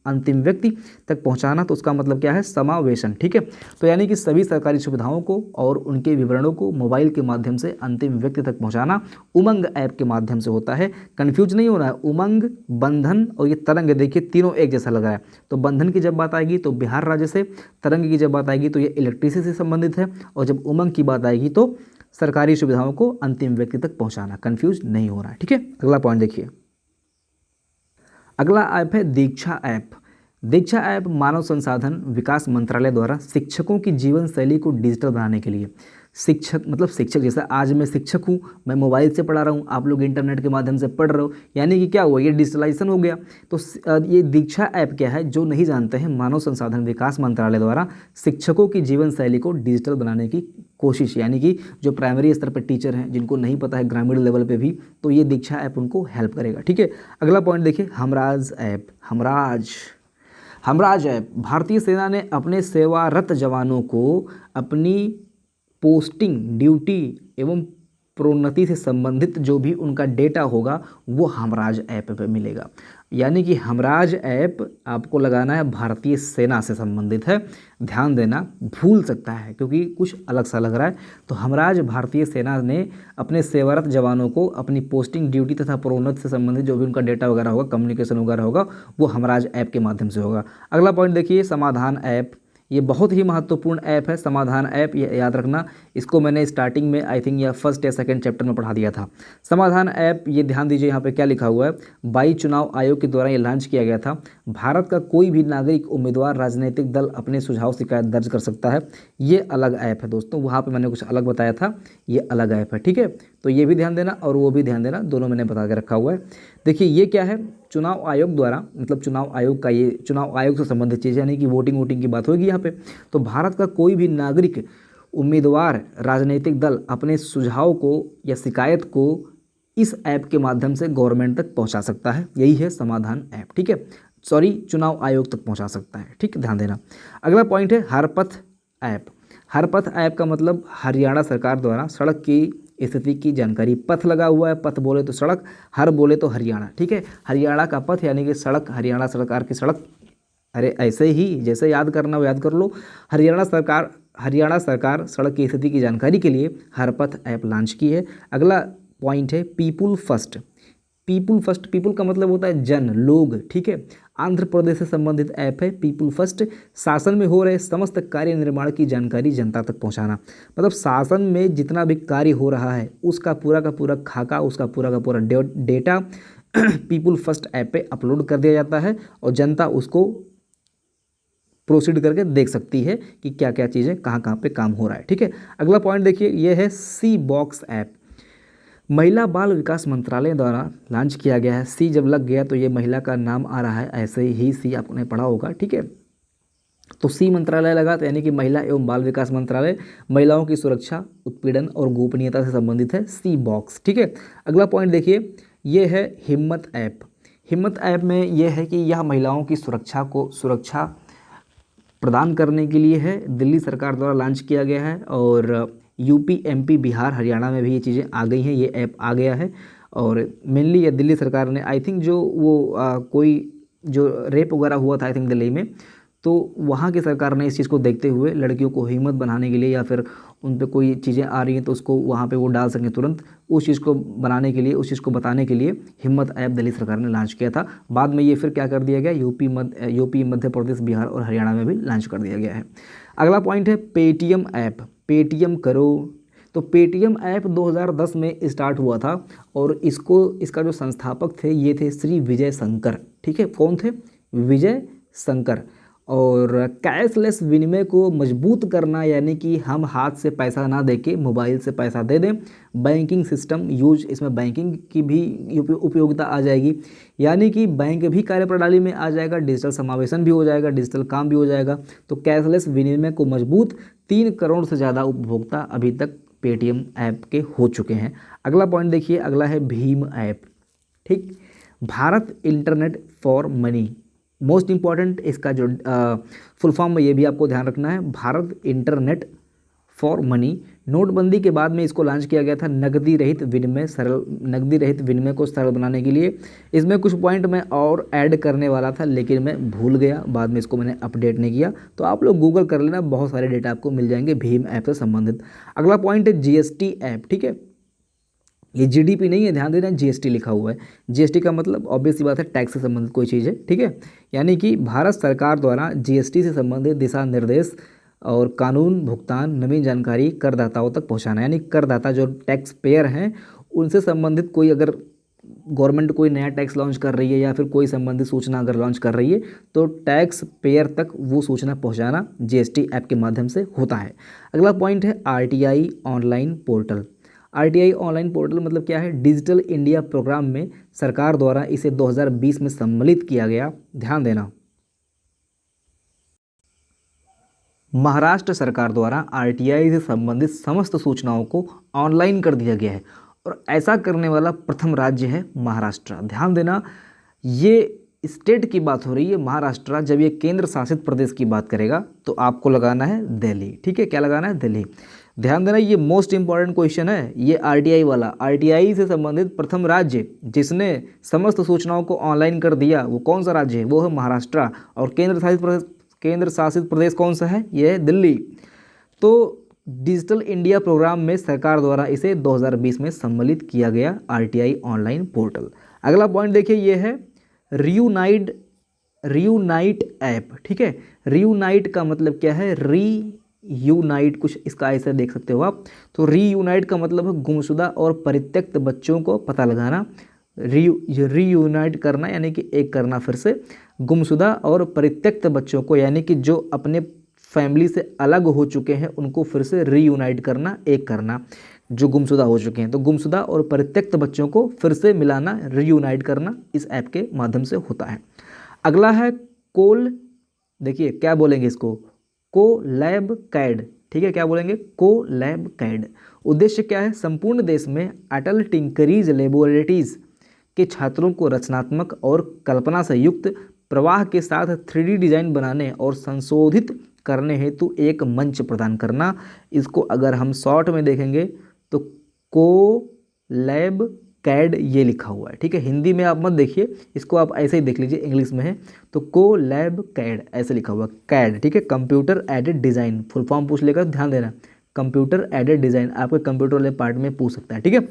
A: अंतिम व्यक्ति तक पहुंचाना, तो उसका मतलब क्या है, समावेशन। ठीक है, तो यानी कि सभी सरकारी सुविधाओं को और उनके विवरणों को मोबाइल के माध्यम से अंतिम व्यक्ति तक पहुंचाना उमंग ऐप के माध्यम से होता है। कंफ्यूज नहीं होना है, उमंग, बंधन और ये तरंग, देखिए तीनों एक जैसा लग रहा है। तो बंधन की जब बात आएगी तो बिहार राज्य से, तरंग की जब बात आएगी तो ये इलेक्ट्रिसिटी से संबंधित है, और जब उमंग की बात आएगी तो सरकारी सुविधाओं को अंतिम व्यक्ति तक पहुंचाना। कंफ्यूज नहीं होना है, ठीक है। अगला पॉइंट देखिए, अगला ऐप है दीक्षा ऐप। दीक्षा ऐप मानव संसाधन विकास मंत्रालय द्वारा शिक्षकों की जीवन शैली को डिजिटल बनाने के लिए, शिक्षक मतलब शिक्षक, जैसा आज मैं शिक्षक हूँ, मैं मोबाइल से पढ़ा रहा हूँ, आप लोग इंटरनेट के माध्यम से पढ़ रहे हो, यानी कि क्या हुआ, ये डिजिटलाइजेशन हो गया। तो ये दीक्षा ऐप क्या है, जो नहीं जानते हैं, मानव संसाधन विकास मंत्रालय द्वारा शिक्षकों की जीवन शैली को डिजिटल बनाने की कोशिश, यानी कि जो प्राइमरी स्तर पर टीचर हैं, जिनको नहीं पता है ग्रामीण लेवल पे भी, तो ये दीक्षा ऐप उनको हेल्प करेगा, ठीक है। अगला पॉइंट देखिए, हमराज ऐप। हमराज ऐप, भारतीय सेना ने अपने सेवारत जवानों को अपनी पोस्टिंग, ड्यूटी एवं प्रोन्नति से संबंधित जो भी उनका डेटा होगा वो हमराज ऐप पे मिलेगा। यानी कि हमराज ऐप आपको लगाना है भारतीय सेना से संबंधित है, ध्यान देना, भूल सकता है क्योंकि कुछ अलग सा लग रहा है। तो हमराज भारतीय सेना ने अपने सेवारत जवानों को अपनी पोस्टिंग, ड्यूटी तथा प्रोन्नति से संबंधित जो भी उनका डेटा वगैरह होगा, कम्युनिकेशन वगैरह होगा, वो हमराज ऐप के माध्यम से होगा। अगला पॉइंट देखिए, समाधान ऐप। ये बहुत ही महत्वपूर्ण ऐप है, समाधान ऐप, ये याद रखना। इसको मैंने स्टार्टिंग में आई थिंक या फर्स्ट या सेकंड चैप्टर में पढ़ा दिया था। समाधान ऐप, ये ध्यान दीजिए यहाँ पे क्या लिखा हुआ है, 22 चुनाव आयोग के द्वारा ये लॉन्च किया गया था। भारत का कोई भी नागरिक, उम्मीदवार, राजनीतिक दल अपने सुझाव शिकायत दर्ज कर सकता है। ये अलग ऐप है दोस्तों, वहाँ पर मैंने कुछ अलग बताया था, ये अलग ऐप है, ठीक है। तो ये भी ध्यान देना और वो भी ध्यान देना, दोनों मैंने बता के रखा हुआ है। देखिए ये क्या है, चुनाव आयोग द्वारा, मतलब चुनाव आयोग का, ये चुनाव आयोग से संबंधित चीज़, यानी कि वोटिंग की बात होगी यहाँ पे। तो भारत का कोई भी नागरिक, उम्मीदवार, राजनीतिक दल अपने सुझाव को या शिकायत को इस ऐप के माध्यम से गवर्नमेंट तक पहुंचा सकता है। यही है समाधान ऐप, ठीक है। सॉरी, चुनाव आयोग तक पहुंचा सकता है, ठीक है, ध्यान देना। अगला पॉइंट है हरपथ ऐप। हरपथ ऐप का मतलब हरियाणा सरकार द्वारा सड़क की स्थिति की जानकारी। पथ लगा हुआ है, पथ बोले तो सड़क, हर बोले तो हरियाणा, ठीक है। हरियाणा का पथ यानी कि सड़क, हरियाणा सरकार की सड़क। अरे ऐसे ही जैसे याद करना हो याद कर लो। हरियाणा सरकार सड़क की स्थिति की जानकारी के लिए हरपथ ऐप लॉन्च की है। अगला पॉइंट है people first. People first, people का मतलब होता है जन, लोग, ठीक है। आंध्र प्रदेश से संबंधित ऐप है पीपुल फर्स्ट। शासन में हो रहे समस्त कार्य निर्माण की जानकारी जनता तक पहुंचाना, मतलब शासन में जितना भी कार्य हो रहा है उसका पूरा का पूरा खाका, उसका पूरा का पूरा डेटा पीपुल फर्स्ट ऐप पे अपलोड कर दिया जाता है और जनता उसको प्रोसीड करके देख सकती है कि क्या क्या चीज़ें कहाँ कहाँ पे काम हो रहा है, ठीक है। अगला पॉइंट देखिए, ये है सी बॉक्स ऐप। महिला बाल विकास मंत्रालय द्वारा लॉन्च किया गया है। सी जब लग गया तो ये महिला का नाम आ रहा है, ऐसे ही सी आपने पढ़ा होगा, ठीक है। तो सी मंत्रालय लगा तो यानी कि महिला एवं बाल विकास मंत्रालय, महिलाओं की सुरक्षा, उत्पीड़न और गोपनीयता से संबंधित है सी बॉक्स, ठीक है। अगला पॉइंट देखिए, ये है हिम्मत ऐप। हिम्मत ऐप में यह है कि यह महिलाओं की सुरक्षा प्रदान करने के लिए है, दिल्ली सरकार द्वारा लॉन्च किया गया है और यूपी, एमपी, बिहार, हरियाणा में भी ये चीज़ें आ गई हैं, ये ऐप आ गया है। और मेनली ये दिल्ली सरकार ने आई थिंक जो वो कोई जो रेप वगैरह हुआ था आई थिंक दिल्ली में, तो वहाँ की सरकार ने इस चीज़ को देखते हुए लड़कियों को हिम्मत बनाने के लिए या फिर उन पे कोई चीज़ें आ रही हैं तो उसको वहाँ पे वो डाल सकें तुरंत, उस चीज़ को बनाने के लिए, उस चीज़ को बताने के लिए हिम्मत ऐप दिल्ली सरकार ने लॉन्च किया था। बाद में ये फिर क्या कर दिया गया, यूपी, मध्य प्रदेश, बिहार और हरियाणा में भी लॉन्च कर दिया गया है। अगला पॉइंट है पेटीएम ऐप। पेटीएम करो। तो पेटीएम ऐप 2010 में स्टार्ट हुआ था और इसका जो संस्थापक थे ये थे श्री विजय शंकर, ठीक है। कौन थे? विजय शंकर। और कैशलेस विनिमय को मजबूत करना, यानी कि हम हाथ से पैसा ना देके मोबाइल से पैसा दे दें। बैंकिंग सिस्टम यूज, इसमें बैंकिंग की भी उपयोगिता आ जाएगी, यानी कि बैंक भी कार्यप्रणाली में आ जाएगा, डिजिटल समावेशन भी हो जाएगा, डिजिटल काम भी हो जाएगा। तो कैशलेस विनिमय को मजबूत, 3 करोड़ से ज़्यादा उपभोक्ता अभी तक पेटीएम ऐप के हो चुके हैं। अगला पॉइंट देखिए, अगला है भीम ऐप, ठीक। Bharat internet for money, most important इसका जो फुल फॉर्म में ये भी आपको ध्यान रखना है, भारत इंटरनेट फॉर मनी। नोटबंदी के बाद में इसको लॉन्च किया गया था नकदी रहित विनिमय को सरल बनाने के लिए। इसमें कुछ पॉइंट मैं और ऐड करने वाला था लेकिन मैं भूल गया, बाद में इसको मैंने अपडेट नहीं किया, तो आप लोग गूगल कर लेना, बहुत सारे डेटा आपको मिल जाएंगे भीम ऐप से संबंधित। अगला पॉइंट है जीएसटी ऐप, ठीक है। ये जीडीपी नहीं है, ध्यान देना, जीएसटी लिखा हुआ है। जीएसटी का मतलब ऑब्वियस सी बात है टैक्स से संबंधित कोई चीज़ है, ठीक है। यानी कि भारत सरकार द्वारा जीएसटी से संबंधित दिशा निर्देश और कानून, भुगतान, नवीन जानकारी करदाताओं तक पहुंचाना, यानी करदाता जो टैक्स पेयर हैं उनसे संबंधित कोई अगर गवर्नमेंट कोई नया टैक्स लॉन्च कर रही है या फिर कोई संबंधित सूचना अगर लॉन्च कर रही है तो टैक्स पेयर तक वो सूचना पहुंचाना जीएसटी ऐप के माध्यम से होता है। अगला पॉइंट है RTI online portal. RTI online portal मतलब क्या है? डिजिटल इंडिया प्रोग्राम में सरकार द्वारा इसे 2020 में सम्मिलित किया गया। ध्यान देना, महाराष्ट्र सरकार द्वारा आरटीआई से संबंधित समस्त सूचनाओं को ऑनलाइन कर दिया गया है और ऐसा करने वाला प्रथम राज्य है महाराष्ट्र। ध्यान देना, ये स्टेट की बात हो रही है महाराष्ट्र। जब ये केंद्र शासित प्रदेश की बात करेगा तो आपको लगाना है दिल्ली। ठीक है, क्या लगाना है? दिल्ली। ध्यान देना, ये मोस्ट इंपॉर्टेंट क्वेश्चन है ये आरटीआई वाला। आरटीआई से संबंधित प्रथम राज्य जिसने समस्त सूचनाओं को ऑनलाइन कर दिया वो कौन सा राज्य है? वो है महाराष्ट्र। और केंद्र शासित प्रदेश कौन सा है? ये है दिल्ली। तो डिजिटल इंडिया प्रोग्राम में सरकार द्वारा इसे 2020 में सम्मिलित किया गया आरटीआई ऑनलाइन पोर्टल। अगला पॉइंट देखिए, ये है रियूनाइट ऐप। ठीक है, रियूनाइट का मतलब क्या है? रीयूनाइट, कुछ इसका ऐसा देख सकते हो आप। तो रीयूनाइट का मतलब है गुमशुदा और परित्यक्त बच्चों को पता लगाना। रीयूनाइट करना यानी कि एक करना फिर से, गुमशुदा और परित्यक्त बच्चों को यानी कि जो अपने फैमिली से अलग हो चुके हैं उनको फिर से रीयूनाइट करना, एक करना, जो गुमशुदा हो चुके हैं। तो गुमशुदा और परित्यक्त बच्चों को फिर से मिलाना, रीयूनाइट करना इस ऐप के माध्यम से होता है। अगला है कोल, देखिए क्या बोलेंगे इसको? Collab CAD. ठीक है, क्या बोलेंगे? Collab CAD. उद्देश्य क्या है? संपूर्ण देश में अटल टिंकरीज लेबोरेटरीज के छात्रों को रचनात्मक और कल्पना से युक्त प्रवाह के साथ 3D डिजाइन बनाने और संशोधित करने हेतु एक मंच प्रदान करना। इसको अगर हम शॉर्ट में देखेंगे तो कोलैब कैड ये लिखा हुआ है। ठीक है, हिंदी में आप मत देखिए, इसको आप ऐसे ही देख लीजिए, इंग्लिश में है तो कोलैब कैड ऐसे लिखा हुआ कैड। ठीक है, computer aided design, full form पूछ लेगा, ध्यान देना, कंप्यूटर एडेड डिज़ाइन आपके कंप्यूटर वाले पार्ट में पूछ सकता है। ठीक है,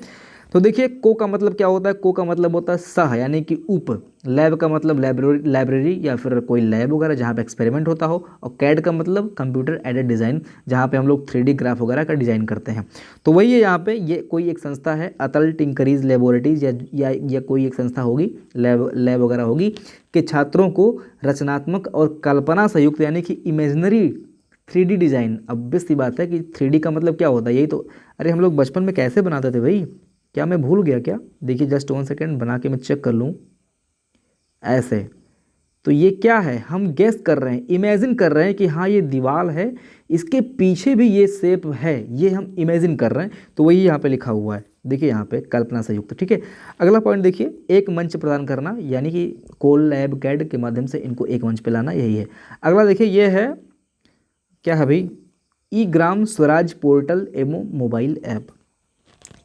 A: तो देखिए को का मतलब क्या होता है? को का मतलब होता है सह यानी कि उप, लैब का मतलब लाइब्रेरी या फिर कोई लैब वगैरह जहाँ पे एक्सपेरिमेंट होता हो, और कैड का मतलब कंप्यूटर एडेड डिज़ाइन जहाँ पे हम लोग 3D ग्राफ वगैरह का डिज़ाइन करते हैं। तो वही है, यहाँ पे ये कोई एक संस्था है अटल टिंकरीज लेबोरेटरीज या कोई एक संस्था होगी, लैब वगैरह होगी, कि छात्रों को रचनात्मक और कल्पना संयुक्त यानी कि इमेजनरी 3D डिज़ाइन। अब बेस सी बात है कि 3D का मतलब क्या होता है? यही तो, अरे हम लोग बचपन में कैसे बनाते थे भाई, क्या मैं भूल गया क्या? देखिए जस्ट 1 सेकेंड बना के मैं चेक कर लूँ, ऐसे। तो ये क्या है? हम गेस कर रहे हैं, इमेजिन कर रहे हैं कि हाँ ये दीवार है, इसके पीछे भी ये शेप है, ये हम इमेजिन कर रहे हैं। तो वही यहाँ पे लिखा हुआ है, देखिए यहाँ पे कल्पना संयुक्त। ठीक है, अगला पॉइंट देखिए, एक मंच प्रदान करना यानी कि कोलैब कैड के माध्यम से इनको एक मंच पे लाना, यही है। अगला देखिए, ये है क्या है भाई? ई ग्राम स्वराज पोर्टल एवं मोबाइल ऐप।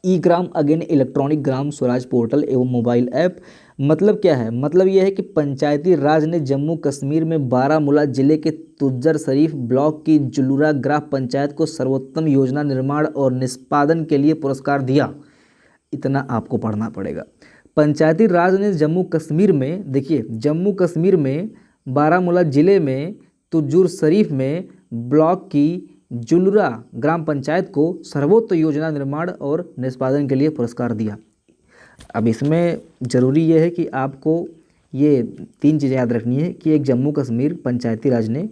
A: ई ग्राम again electronic Gram Swaraj portal एवं मोबाइल ऐप। मतलब क्या है? मतलब यह है कि पंचायती राज ने जम्मू कश्मीर में बारामूला जिले के तुज्जर शरीफ ब्लॉक की जुलूरा ग्राम पंचायत को सर्वोत्तम योजना निर्माण और निष्पादन के लिए पुरस्कार दिया। इतना आपको पढ़ना पड़ेगा। पंचायती राज ने जम्मू कश्मीर में, देखिए जम्मू कश्मीर में बारामूला जिले में तुज्जुर शरीफ में ब्लॉक की जुलरा ग्राम पंचायत को सर्वोत्तम योजना निर्माण और निष्पादन के लिए पुरस्कार दिया। अब इसमें ज़रूरी ये है कि आपको ये 3 चीज़ें याद रखनी है कि एक जम्मू कश्मीर पंचायती राज ने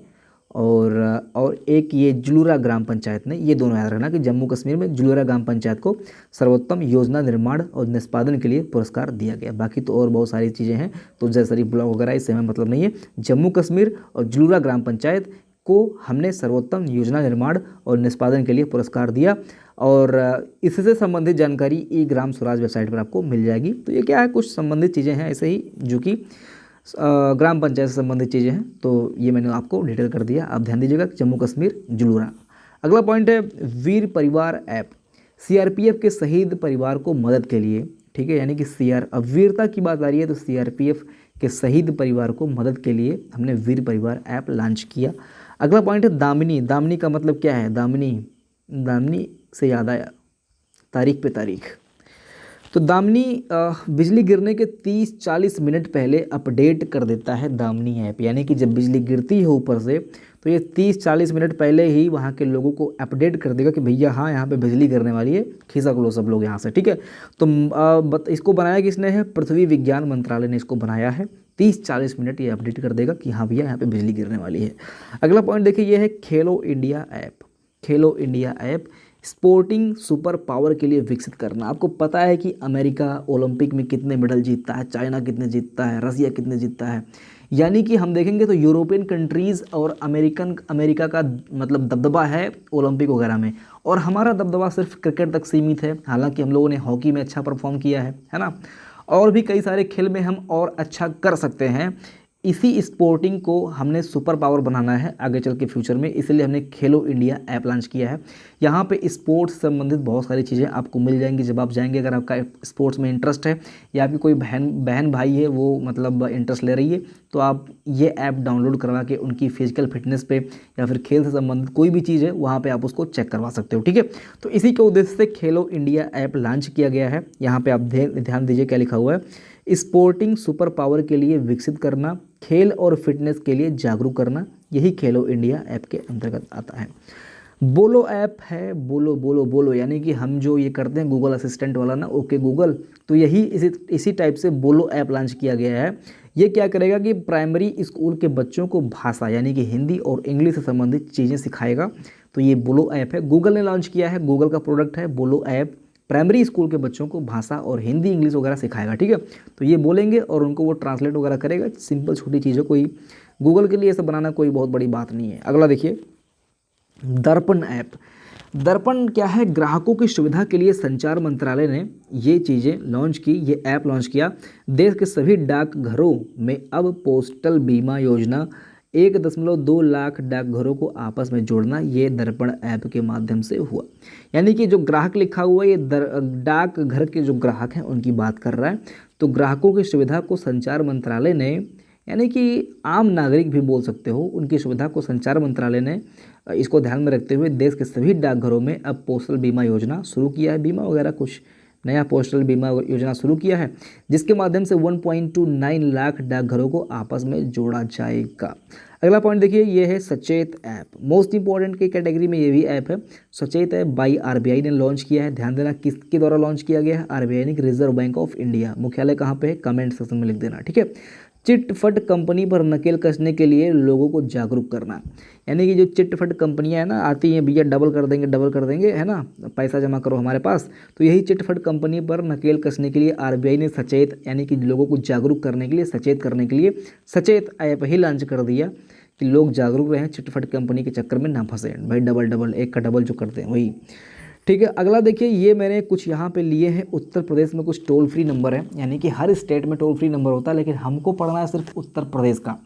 A: और एक ये जुलूरा ग्राम पंचायत ने, ये दोनों याद रखना कि जम्मू कश्मीर में जुलूरा ग्राम पंचायत को सर्वोत्तम योजना निर्माण और निष्पादन के लिए पुरस्कार दिया गया। बाकी तो और बहुत सारी चीज़ें हैं, तो जैसे ब्लॉक वगैरह इससे हमें मतलब नहीं है। जम्मू कश्मीर और जुलूरा ग्राम पंचायत को हमने सर्वोत्तम योजना निर्माण और निष्पादन के लिए पुरस्कार दिया। और इससे संबंधित जानकारी ई ग्राम स्वराज वेबसाइट पर आपको मिल जाएगी। तो ये क्या है, कुछ संबंधित चीज़ें हैं ऐसे ही जो कि ग्राम पंचायत से संबंधित चीज़ें हैं। तो ये मैंने आपको डिटेल कर दिया, आप ध्यान दीजिएगा। जम्मू कश्मीर जुलूरा। अगला पॉइंट है वीर परिवार ऐप। सीआरपीएफ के शहीद परिवार को मदद के लिए, ठीक है, यानी कि अब वीरता की बात आ रही है तो सीआरपीएफ के शहीद परिवार को मदद के लिए हमने वीर परिवार ऐप लॉन्च किया। अगला पॉइंट है दामिनी। दामिनी का मतलब क्या है? दामिनी से याद आया, तारीख पे तारीख। तो दामिनी बिजली गिरने के 30-40 मिनट पहले अपडेट कर देता है दामिनी ऐप, यानी कि जब बिजली गिरती है ऊपर से तो ये 30-40 मिनट पहले ही वहाँ के लोगों को अपडेट कर देगा कि भैया हाँ यहाँ पे बिजली गिरने वाली है, खिसक लो सब लोग यहाँ से, ठीक है। तो इसको बनाया किसने है? पृथ्वी विज्ञान मंत्रालय ने इसको बनाया है। 30-40 मिनट ये अपडेट कर देगा कि हाँ भैया यहाँ पे बिजली गिरने वाली है। अगला पॉइंट देखिए, ये है खेलो इंडिया ऐप। खेलो India app sporting super power के लिए विकसित करना। आपको पता है कि अमेरिका ओलंपिक में कितने मेडल जीतता है, चाइना कितने जीतता है, रसिया कितने जीतता है, यानी कि हम देखेंगे तो यूरोपियन कंट्रीज़ और अमेरिका का मतलब दबदबा है ओलंपिक वगैरह में, और हमारा दबदबा सिर्फ क्रिकेट तक सीमित है। हालांकि हम लोगों ने हॉकी में अच्छा परफॉर्म किया है ना, और भी कई सारे खेल में हम और अच्छा कर सकते हैं। इसी स्पोर्टिंग को हमने सुपर पावर बनाना है आगे चल के फ्यूचर में, इसलिए हमने खेलो इंडिया ऐप लॉन्च किया है। यहाँ पे स्पोर्ट्स से संबंधित बहुत सारी चीज़ें आपको मिल जाएंगी जब आप जाएंगे। अगर आपका स्पोर्ट्स में इंटरेस्ट है या आपकी कोई बहन भाई है वो मतलब इंटरेस्ट ले रही है, तो आप ये ऐप डाउनलोड करवा के उनकी फिजिकल फिटनेस पे या फिर खेल से संबंधित कोई भी चीज़ है वहाँ पर आप उसको चेक करवा सकते हो, ठीक है। तो इसी के उद्देश्य से खेलो इंडिया ऐप लॉन्च किया गया है। यहाँ पर आप ध्यान दीजिए क्या लिखा हुआ है, स्पोर्टिंग सुपर पावर के लिए विकसित करना, खेल और फिटनेस के लिए जागरूक करना, यही खेलो इंडिया ऐप के अंतर्गत आता है। बोलो ऐप है, बोलो बोलो बोलो, यानी कि हम जो ये करते हैं गूगल असिस्टेंट वाला ना, ओके गूगल, तो यही इसी टाइप से बोलो ऐप लॉन्च किया गया है। ये क्या करेगा कि प्राइमरी स्कूल के बच्चों को भाषा यानी कि हिंदी और इंग्लिश से संबंधित चीज़ें सिखाएगा। तो ये बोलो ऐप है, गूगल ने लॉन्च किया है, गूगल का प्रोडक्ट है बोलो ऐप। प्राइमरी स्कूल के बच्चों को भाषा और हिंदी इंग्लिश वगैरह सिखाएगा, ठीक है। तो ये बोलेंगे और उनको वो ट्रांसलेट वगैरह करेगा। सिंपल छोटी चीज़ों, कोई गूगल के लिए ऐसा बनाना कोई बहुत बड़ी बात नहीं है। अगला देखिए, दर्पण ऐप। दर्पण क्या है? ग्राहकों की सुविधा के लिए संचार मंत्रालय ने ये चीज़ें लॉन्च की, ये ऐप लॉन्च किया। देश के सभी डाकघरों में अब पोस्टल बीमा योजना, 1.2 लाख डाकघरों को आपस में जोड़ना, ये दर्पण ऐप के माध्यम से हुआ। यानी कि जो ग्राहक लिखा हुआ है ये डाकघर के जो ग्राहक हैं उनकी बात कर रहा है। तो ग्राहकों की सुविधा को संचार मंत्रालय ने, यानी कि आम नागरिक भी बोल सकते हो, उनकी सुविधा को संचार मंत्रालय ने इसको ध्यान में रखते हुए देश के सभी डाकघरों में अब पोस्टल बीमा योजना शुरू किया है। बीमा वगैरह कुछ नया पोस्टल बीमा योजना शुरू किया है, जिसके माध्यम से 1.29 लाख डाकघरों को आपस में जोड़ा जाएगा। अगला पॉइंट देखिए, ये है सचेत ऐप। मोस्ट इंपॉर्टेंट की कैटेगरी में ये भी ऐप है। सचेत ऐप बाई आरबीआई ने लॉन्च किया है। ध्यान देना किसके द्वारा लॉन्च किया गया है? आरबीआई ने, रिजर्व बैंक ऑफ इंडिया। मुख्यालय कहाँ पे है? कमेंट सेक्शन में लिख देना, ठीक है। चिट फट कंपनी पर नकेल कसने के लिए लोगों को जागरूक करना, यानी कि जो चिट फट कंपनियां है ना, आती हैं भैया डबल कर देंगे है ना, पैसा जमा करो हमारे पास, तो यही चिट फट कंपनी पर नकेल कसने के लिए आरबीआई ने सचेत, यानी कि लोगों को जागरूक करने के लिए, सचेत करने के लिए सचेत ऐप ही लॉन्च कर दिया कि लोग जागरूक रहें, चिट फट कंपनी के चक्कर में ना फंसे भाई। डबल एक का डबल जो करते हैं वही, ठीक है। अगला देखिए, ये मैंने कुछ यहाँ पे लिए हैं। उत्तर प्रदेश में कुछ टोल फ्री नंबर है, यानी कि हर स्टेट में टोल फ्री नंबर होता है, लेकिन हमको पढ़ना है सिर्फ उत्तर प्रदेश का।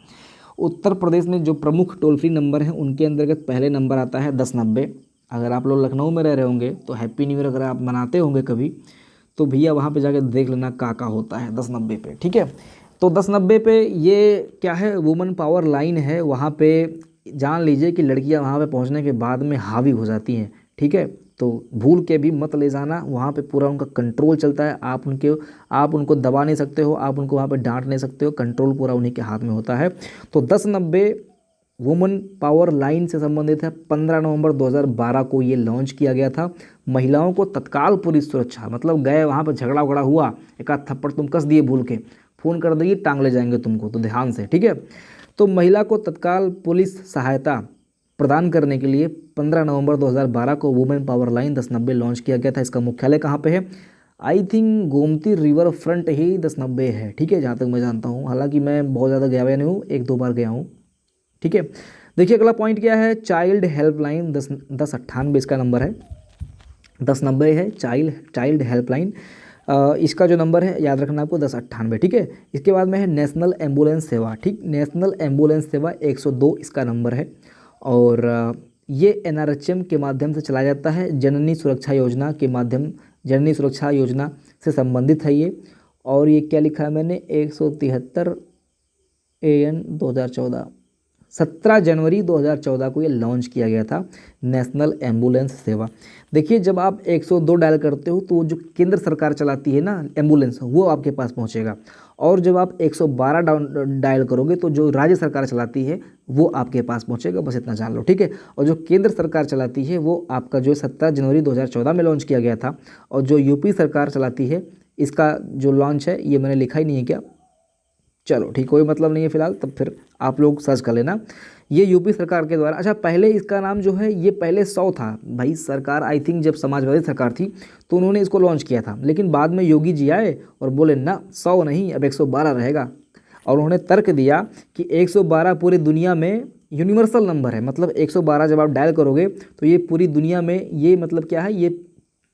A: उत्तर प्रदेश में जो प्रमुख टोल फ्री नंबर हैं उनके अंतर्गत पहले नंबर आता है 1090। अगर आप लोग लखनऊ में रह रहे होंगे तो हैप्पी न्यू ईयर अगर आप मनाते होंगे कभी, तो भैया वहाँ पर जाकर देख लेना का होता है 1090 पे, ठीक है। तो 1090 पे ये क्या है? वुमेन पावर लाइन है। वहाँ पे जान लीजिए कि लड़कियाँ वहाँ पे पहुँचने के बाद में हावी हो जाती हैं, ठीक है। तो भूल के भी मत ले जाना, वहाँ पे पूरा उनका कंट्रोल चलता है। आप उनको दबा नहीं सकते हो, आप उनको वहाँ पे डांट नहीं सकते हो, कंट्रोल पूरा उन्हीं के हाथ में होता है। तो 1090 वुमेन पावर लाइन से संबंधित है। 15 नवंबर 2012 को ये लॉन्च किया गया था। महिलाओं को तत्काल पुलिस सुरक्षा, मतलब गए वहाँ पर झगड़ा वगड़ा हुआ, एक आध थप्पड़ तुम कस दिए भूल के, फ़ोन कर देगी, टांग ले जाएंगे तुमको, तो ध्यान से, ठीक है। तो महिला को तत्काल पुलिस सहायता प्रदान करने के लिए 15 नवंबर 2012 को वुमेन पावर लाइन 1090 लॉन्च किया गया था। इसका मुख्यालय कहाँ पे है? I think Gomti river front ही 1090 है, ठीक है, जहाँ तक मैं जानता हूँ। हालांकि मैं बहुत ज़्यादा गया हुआ नहीं हूँ, 1-2 बार गया हूँ, ठीक है। देखिए अगला पॉइंट क्या है? चाइल्ड हेल्पलाइन 1098 इसका नंबर है। 1090 है चाइल्ड हेल्पलाइन, इसका जो नंबर है याद रखना आपको 1098, ठीक है। इसके बाद में है नेशनल एम्बुलेंस सेवा, ठीक, नेशनल एम्बुलेंस सेवा 102 इसका नंबर है। और ये एनआरएचएम के माध्यम से चलाया जाता है। जननी सुरक्षा योजना के माध्यम, जननी सुरक्षा योजना से संबंधित है ये। और ये क्या लिखा है मैंने? 173 AN 2014, 17 जनवरी 2014 को ये लॉन्च किया गया था, नेशनल एम्बुलेंस सेवा। देखिए जब आप 102 डायल करते हो तो जो केंद्र सरकार चलाती है ना एम्बुलेंस, वो आपके पास पहुंचेगा, और जब आप 112 डायल करोगे तो जो राज्य सरकार चलाती है वो आपके पास पहुंचेगा, बस इतना जान लो, ठीक है। और जो केंद्र सरकार चलाती है वो आपका जो 17 जनवरी 2014 में लॉन्च किया गया था, और जो यूपी सरकार चलाती है इसका जो लॉन्च है ये मैंने लिखा ही नहीं है क्या, चलो ठीक, कोई मतलब नहीं है फिलहाल, तब फिर आप लोग सर्च कर लेना। ये यूपी सरकार के द्वारा, अच्छा पहले इसका नाम जो है ये पहले 100 था भाई, सरकार आई थिंक जब समाजवादी सरकार थी तो उन्होंने इसको लॉन्च किया था, लेकिन बाद में योगी जी आए और बोले ना 100 नहीं अब 112 रहेगा, और उन्होंने तर्क दिया कि 112 पूरी दुनिया में यूनिवर्सल नंबर है, मतलब 112 जब आप डायल करोगे तो ये पूरी दुनिया में ये मतलब क्या है, ये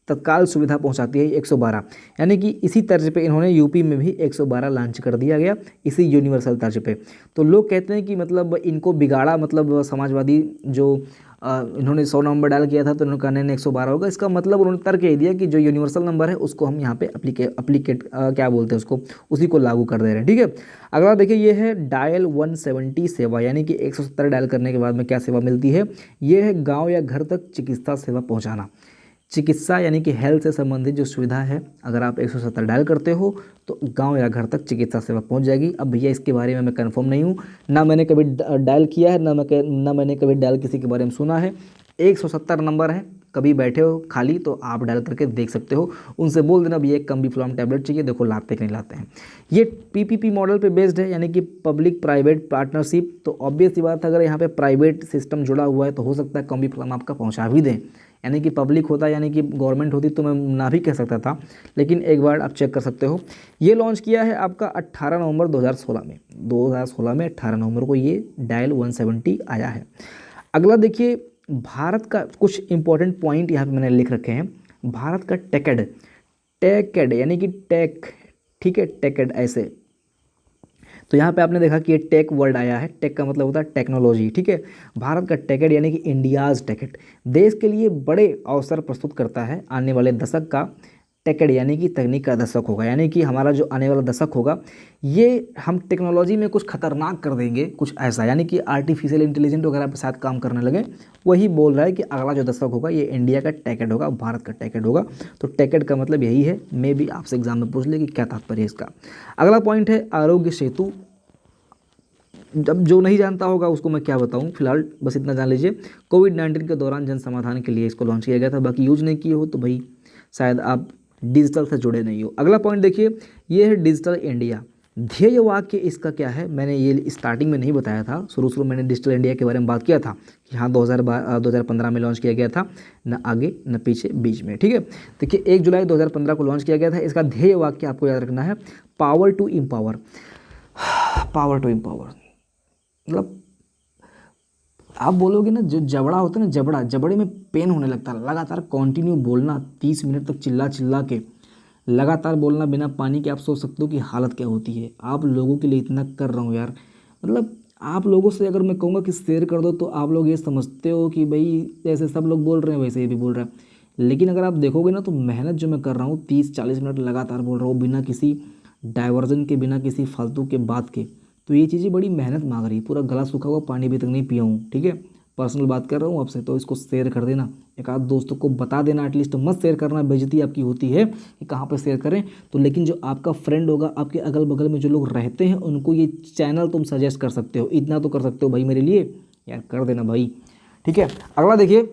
A: तत्काल सुविधा पहुंचाती है 112, यानी कि इसी तर्ज पे इन्होंने यूपी में भी 112 लॉन्च कर दिया गया, इसी यूनिवर्सल तर्ज पे। तो लोग कहते हैं कि मतलब इनको बिगाड़ा, मतलब समाजवादी जो इन्होंने 100 नंबर डायल किया था तो इन्होंने कहा नहीं 112 होगा, इसका मतलब उन्होंने तर्क ये दिया कि जो यूनिवर्सल नंबर है उसको हम यहाँ पे अप्लीकेट क्या बोलते हैं उसको, उसी को लागू कर दे रहे हैं, ठीक है। अगला देखिए ये है डायल 170 सेवा, यानी कि 170 डायल करने के बाद में क्या सेवा मिलती है, ये है गाँव या घर तक चिकित्सा सेवा पहुँचाना। चिकित्सा यानी कि हेल्थ से संबंधित जो सुविधा है, अगर आप 170 डायल करते हो तो गांव या घर तक चिकित्सा सेवा पहुंच जाएगी। अब भैया इसके बारे में मैं कंफर्म नहीं हूं, ना मैंने कभी डायल किया है, ना मैंने कभी डायल किसी के बारे में सुना है। 170 नंबर है, कभी बैठे हो खाली तो आप डायल करके देख सकते हो, उनसे बोल देना भैया एक कम्बीफ्लॉम टैबलेट चाहिए, देखो लाते कि नहीं लाते हैं। ये पीपीपी मॉडल पे बेस्ड है, यानी कि पब्लिक प्राइवेट पार्टनरशिप, तो ऑब्वियस सी बात है अगर यहाँ पे प्राइवेट सिस्टम जुड़ा हुआ है तो हो सकता है कम्बीफ्लॉम आपका पहुँचा भी दें, यानी कि पब्लिक होता यानी कि गवर्नमेंट होती तो मैं ना भी कह सकता था, लेकिन एक बार आप चेक कर सकते हो। ये लॉन्च किया है आपका 18 नवंबर 2016 में, 2016 में 18 नवंबर को ये डायल 170 आया है। अगला देखिए भारत का कुछ इंपॉर्टेंट पॉइंट यहाँ पे मैंने लिख रखे हैं। भारत का टेकेड यानी कि टेक, ठीक है, टेकेड ऐसे, तो यहाँ पे आपने देखा कि ये टेक वर्ड आया है, टेक का मतलब होता है टेक्नोलॉजी, ठीक है। भारत का टेकेड यानी कि इंडियाज़ टेकेड देश के लिए बड़े अवसर प्रस्तुत करता है। आने वाले दशक का टेकेड यानी कि तकनीक का दशक होगा, यानी कि हमारा जो आने वाला दशक होगा ये हम टेक्नोलॉजी में कुछ खतरनाक कर देंगे, कुछ ऐसा, यानी कि आर्टिफिशियल इंटेलिजेंट वगैरह के साथ काम करने लगे। वही बोल रहा है कि अगला जो दशक होगा ये इंडिया का टेकेड होगा, भारत का टेकेड होगा। तो टेकेड का मतलब यही है, मे भी आपसे एग्जाम में पूछ ले कि क्या तात्पर्य है इसका। अगला पॉइंट है आरोग्य सेतु। जब जो नहीं जानता होगा उसको मैं क्या बताऊं, फिलहाल बस इतना जान लीजिए, कोविड-19 के दौरान जन समाधान के लिए इसको लॉन्च किया गया था, बाकी यूज नहीं किए हो तो भाई शायद आप डिजिटल से जुड़े नहीं हो। अगला पॉइंट देखिए, ये है डिजिटल इंडिया। ध्येय वाक्य इसका क्या है, मैंने ये स्टार्टिंग में नहीं बताया था, शुरू मैंने डिजिटल इंडिया के बारे में बात किया था कि हाँ 2015 में लॉन्च किया गया था, न आगे न पीछे, बीच में, ठीक है। देखिए 1 जुलाई 2015 को लॉन्च किया गया था। इसका ध्येय वाक्य आपको याद रखना है, power to empower. Power to empower मतलब आप बोलोगे ना, जो जबड़ा होता है ना, जबड़े में पेन होने लगता है, लगातार कंटिन्यू बोलना 30 मिनट तक चिल्ला के लगातार बोलना बिना पानी के, आप सोच सकते हो कि हालत क्या होती है। आप लोगों के लिए इतना कर रहा हूँ यार, मतलब आप लोगों से अगर मैं कहूँगा कि शेयर कर दो तो आप लोग ये समझते हो कि भाई जैसे सब लोग बोल रहे हैं वैसे ये भी बोल रहा है, लेकिन अगर आप देखोगे ना तो मेहनत जो मैं कर रहा हूँ 30-40 मिनट लगातार बोल रहा हूँ बिना किसी डाइवर्जन के, बिना किसी फालतू के बात के, तो ये चीज़ें बड़ी मेहनत मांग रही है। पूरा गला सूखा हुआ, पानी भी तक नहीं पिया हूँ, ठीक है। पर्सनल बात कर रहा हूँ आपसे, तो इसको शेयर कर देना, एक आध दोस्तों को बता देना एटलीस्ट, मत शेयर करना, बेइज्जती आपकी होती है कि कहाँ पर शेयर करें, तो लेकिन जो आपका फ्रेंड होगा, आपके अगल बगल में जो लोग रहते हैं उनको ये चैनल तुम सजेस्ट कर सकते हो, इतना तो कर सकते हो भाई मेरे लिए यार, कर देना भाई, ठीक है। अगला देखिए,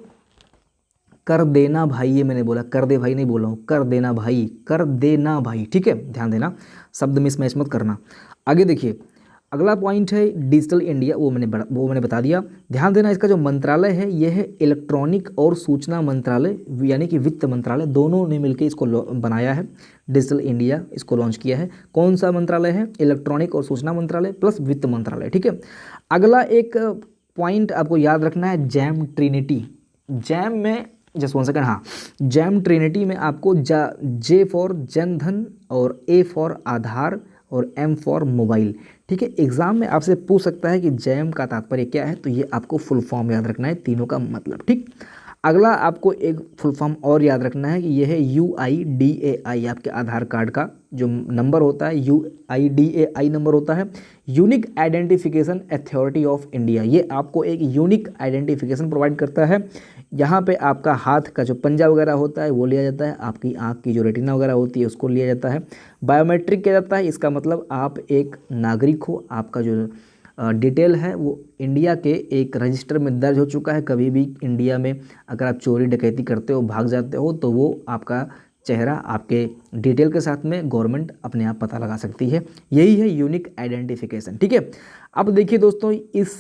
A: कर देना भाई, ये मैंने बोला, कर दे भाई नहीं बोला हूँ, कर देना भाई, कर देना भाई, ठीक है, ध्यान देना, शब्द मिसमैच मत करना। आगे देखिए, अगला पॉइंट है डिजिटल इंडिया, वो मैंने बता दिया। ध्यान देना, इसका जो मंत्रालय है ये है इलेक्ट्रॉनिक और सूचना मंत्रालय, यानी कि वित्त मंत्रालय, दोनों ने मिलकर इसको बनाया है, डिजिटल इंडिया इसको लॉन्च किया है। कौन सा मंत्रालय है, इलेक्ट्रॉनिक और सूचना मंत्रालय प्लस वित्त मंत्रालय, ठीक है। अगला एक पॉइंट आपको याद रखना है, जैम ट्रिनिटी। जैम में जस्ट 1 सेकंड, हाँ, जैम ट्रिनिटी में आपको जे फॉर जनधन और ए फॉर आधार और एम फॉर मोबाइल, ठीक है। एग्जाम में आपसे पूछ सकता है कि जैम का तात्पर्य क्या है, तो ये आपको फुल फॉर्म याद रखना है, तीनों का मतलब, ठीक। अगला आपको एक फुल फॉर्म और याद रखना है कि यह है UIDAI, आपके आधार कार्ड का जो नंबर होता है UIDAI नंबर होता है, unique identification authority of India. ये आपको एक यूनिक आइडेंटिफिकेशन प्रोवाइड करता है। यहाँ पे आपका हाथ का जो पंजा वगैरह होता है वो लिया जाता है, आपकी आँख की जो रेटिना वगैरह होती है उसको लिया जाता है, बायोमेट्रिक किया जाता है। इसका मतलब आप एक नागरिक हो, आपका जो डिटेल है वो इंडिया के एक रजिस्टर में दर्ज हो चुका है। कभी भी इंडिया में अगर आप चोरी डकैती करते हो, भाग जाते हो, तो वो आपका चेहरा आपके डिटेल के साथ में गवर्नमेंट अपने आप पता लगा सकती है। यही है यूनिक आइडेंटिफिकेशन, ठीक है। अब देखिए दोस्तों, इस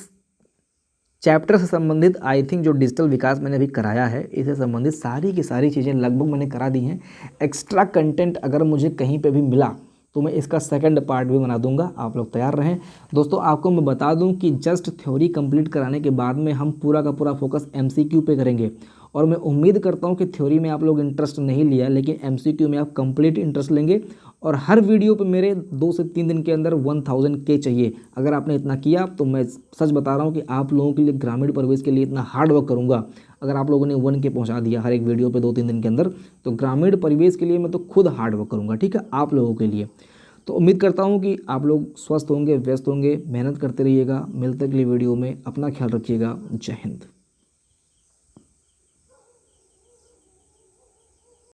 A: चैप्टर से संबंधित आई थिंक जो डिजिटल विकास मैंने अभी कराया है, इससे संबंधित सारी की सारी चीज़ें लगभग मैंने करा दी हैं। एक्स्ट्रा कंटेंट अगर मुझे कहीं पे भी मिला तो मैं इसका सेकंड पार्ट भी बना दूंगा, आप लोग तैयार रहें। दोस्तों आपको मैं बता दूं कि जस्ट थ्योरी कंप्लीट कराने के बाद में हम पूरा का पूरा फोकस MCQ पे करेंगे, और मैं उम्मीद करता हूं कि थ्योरी में आप लोग इंटरेस्ट नहीं लिया, लेकिन MCQ में आप कंप्लीट इंटरेस्ट लेंगे। और हर वीडियो पे मेरे 2 से 3 दिन के अंदर 1000K चाहिए। अगर आपने इतना किया तो मैं सच बता रहा हूँ कि आप लोगों के लिए, ग्रामीण परिवेश के लिए इतना हार्ड वर्क करूँगा। अगर आप लोगों ने 1K पहुँचा दिया हर एक वीडियो पे 2-3 दिन के अंदर, तो ग्रामीण परिवेश के लिए मैं तो खुद हार्ड वर्क करूँगा, ठीक है, आप लोगों के लिए। तो उम्मीद करता हूँ कि आप लोग स्वस्थ होंगे, व्यस्त होंगे, मेहनत करते रहिएगा। मिलते अगली वीडियो में, अपना ख्याल रखिएगा। जय हिंद।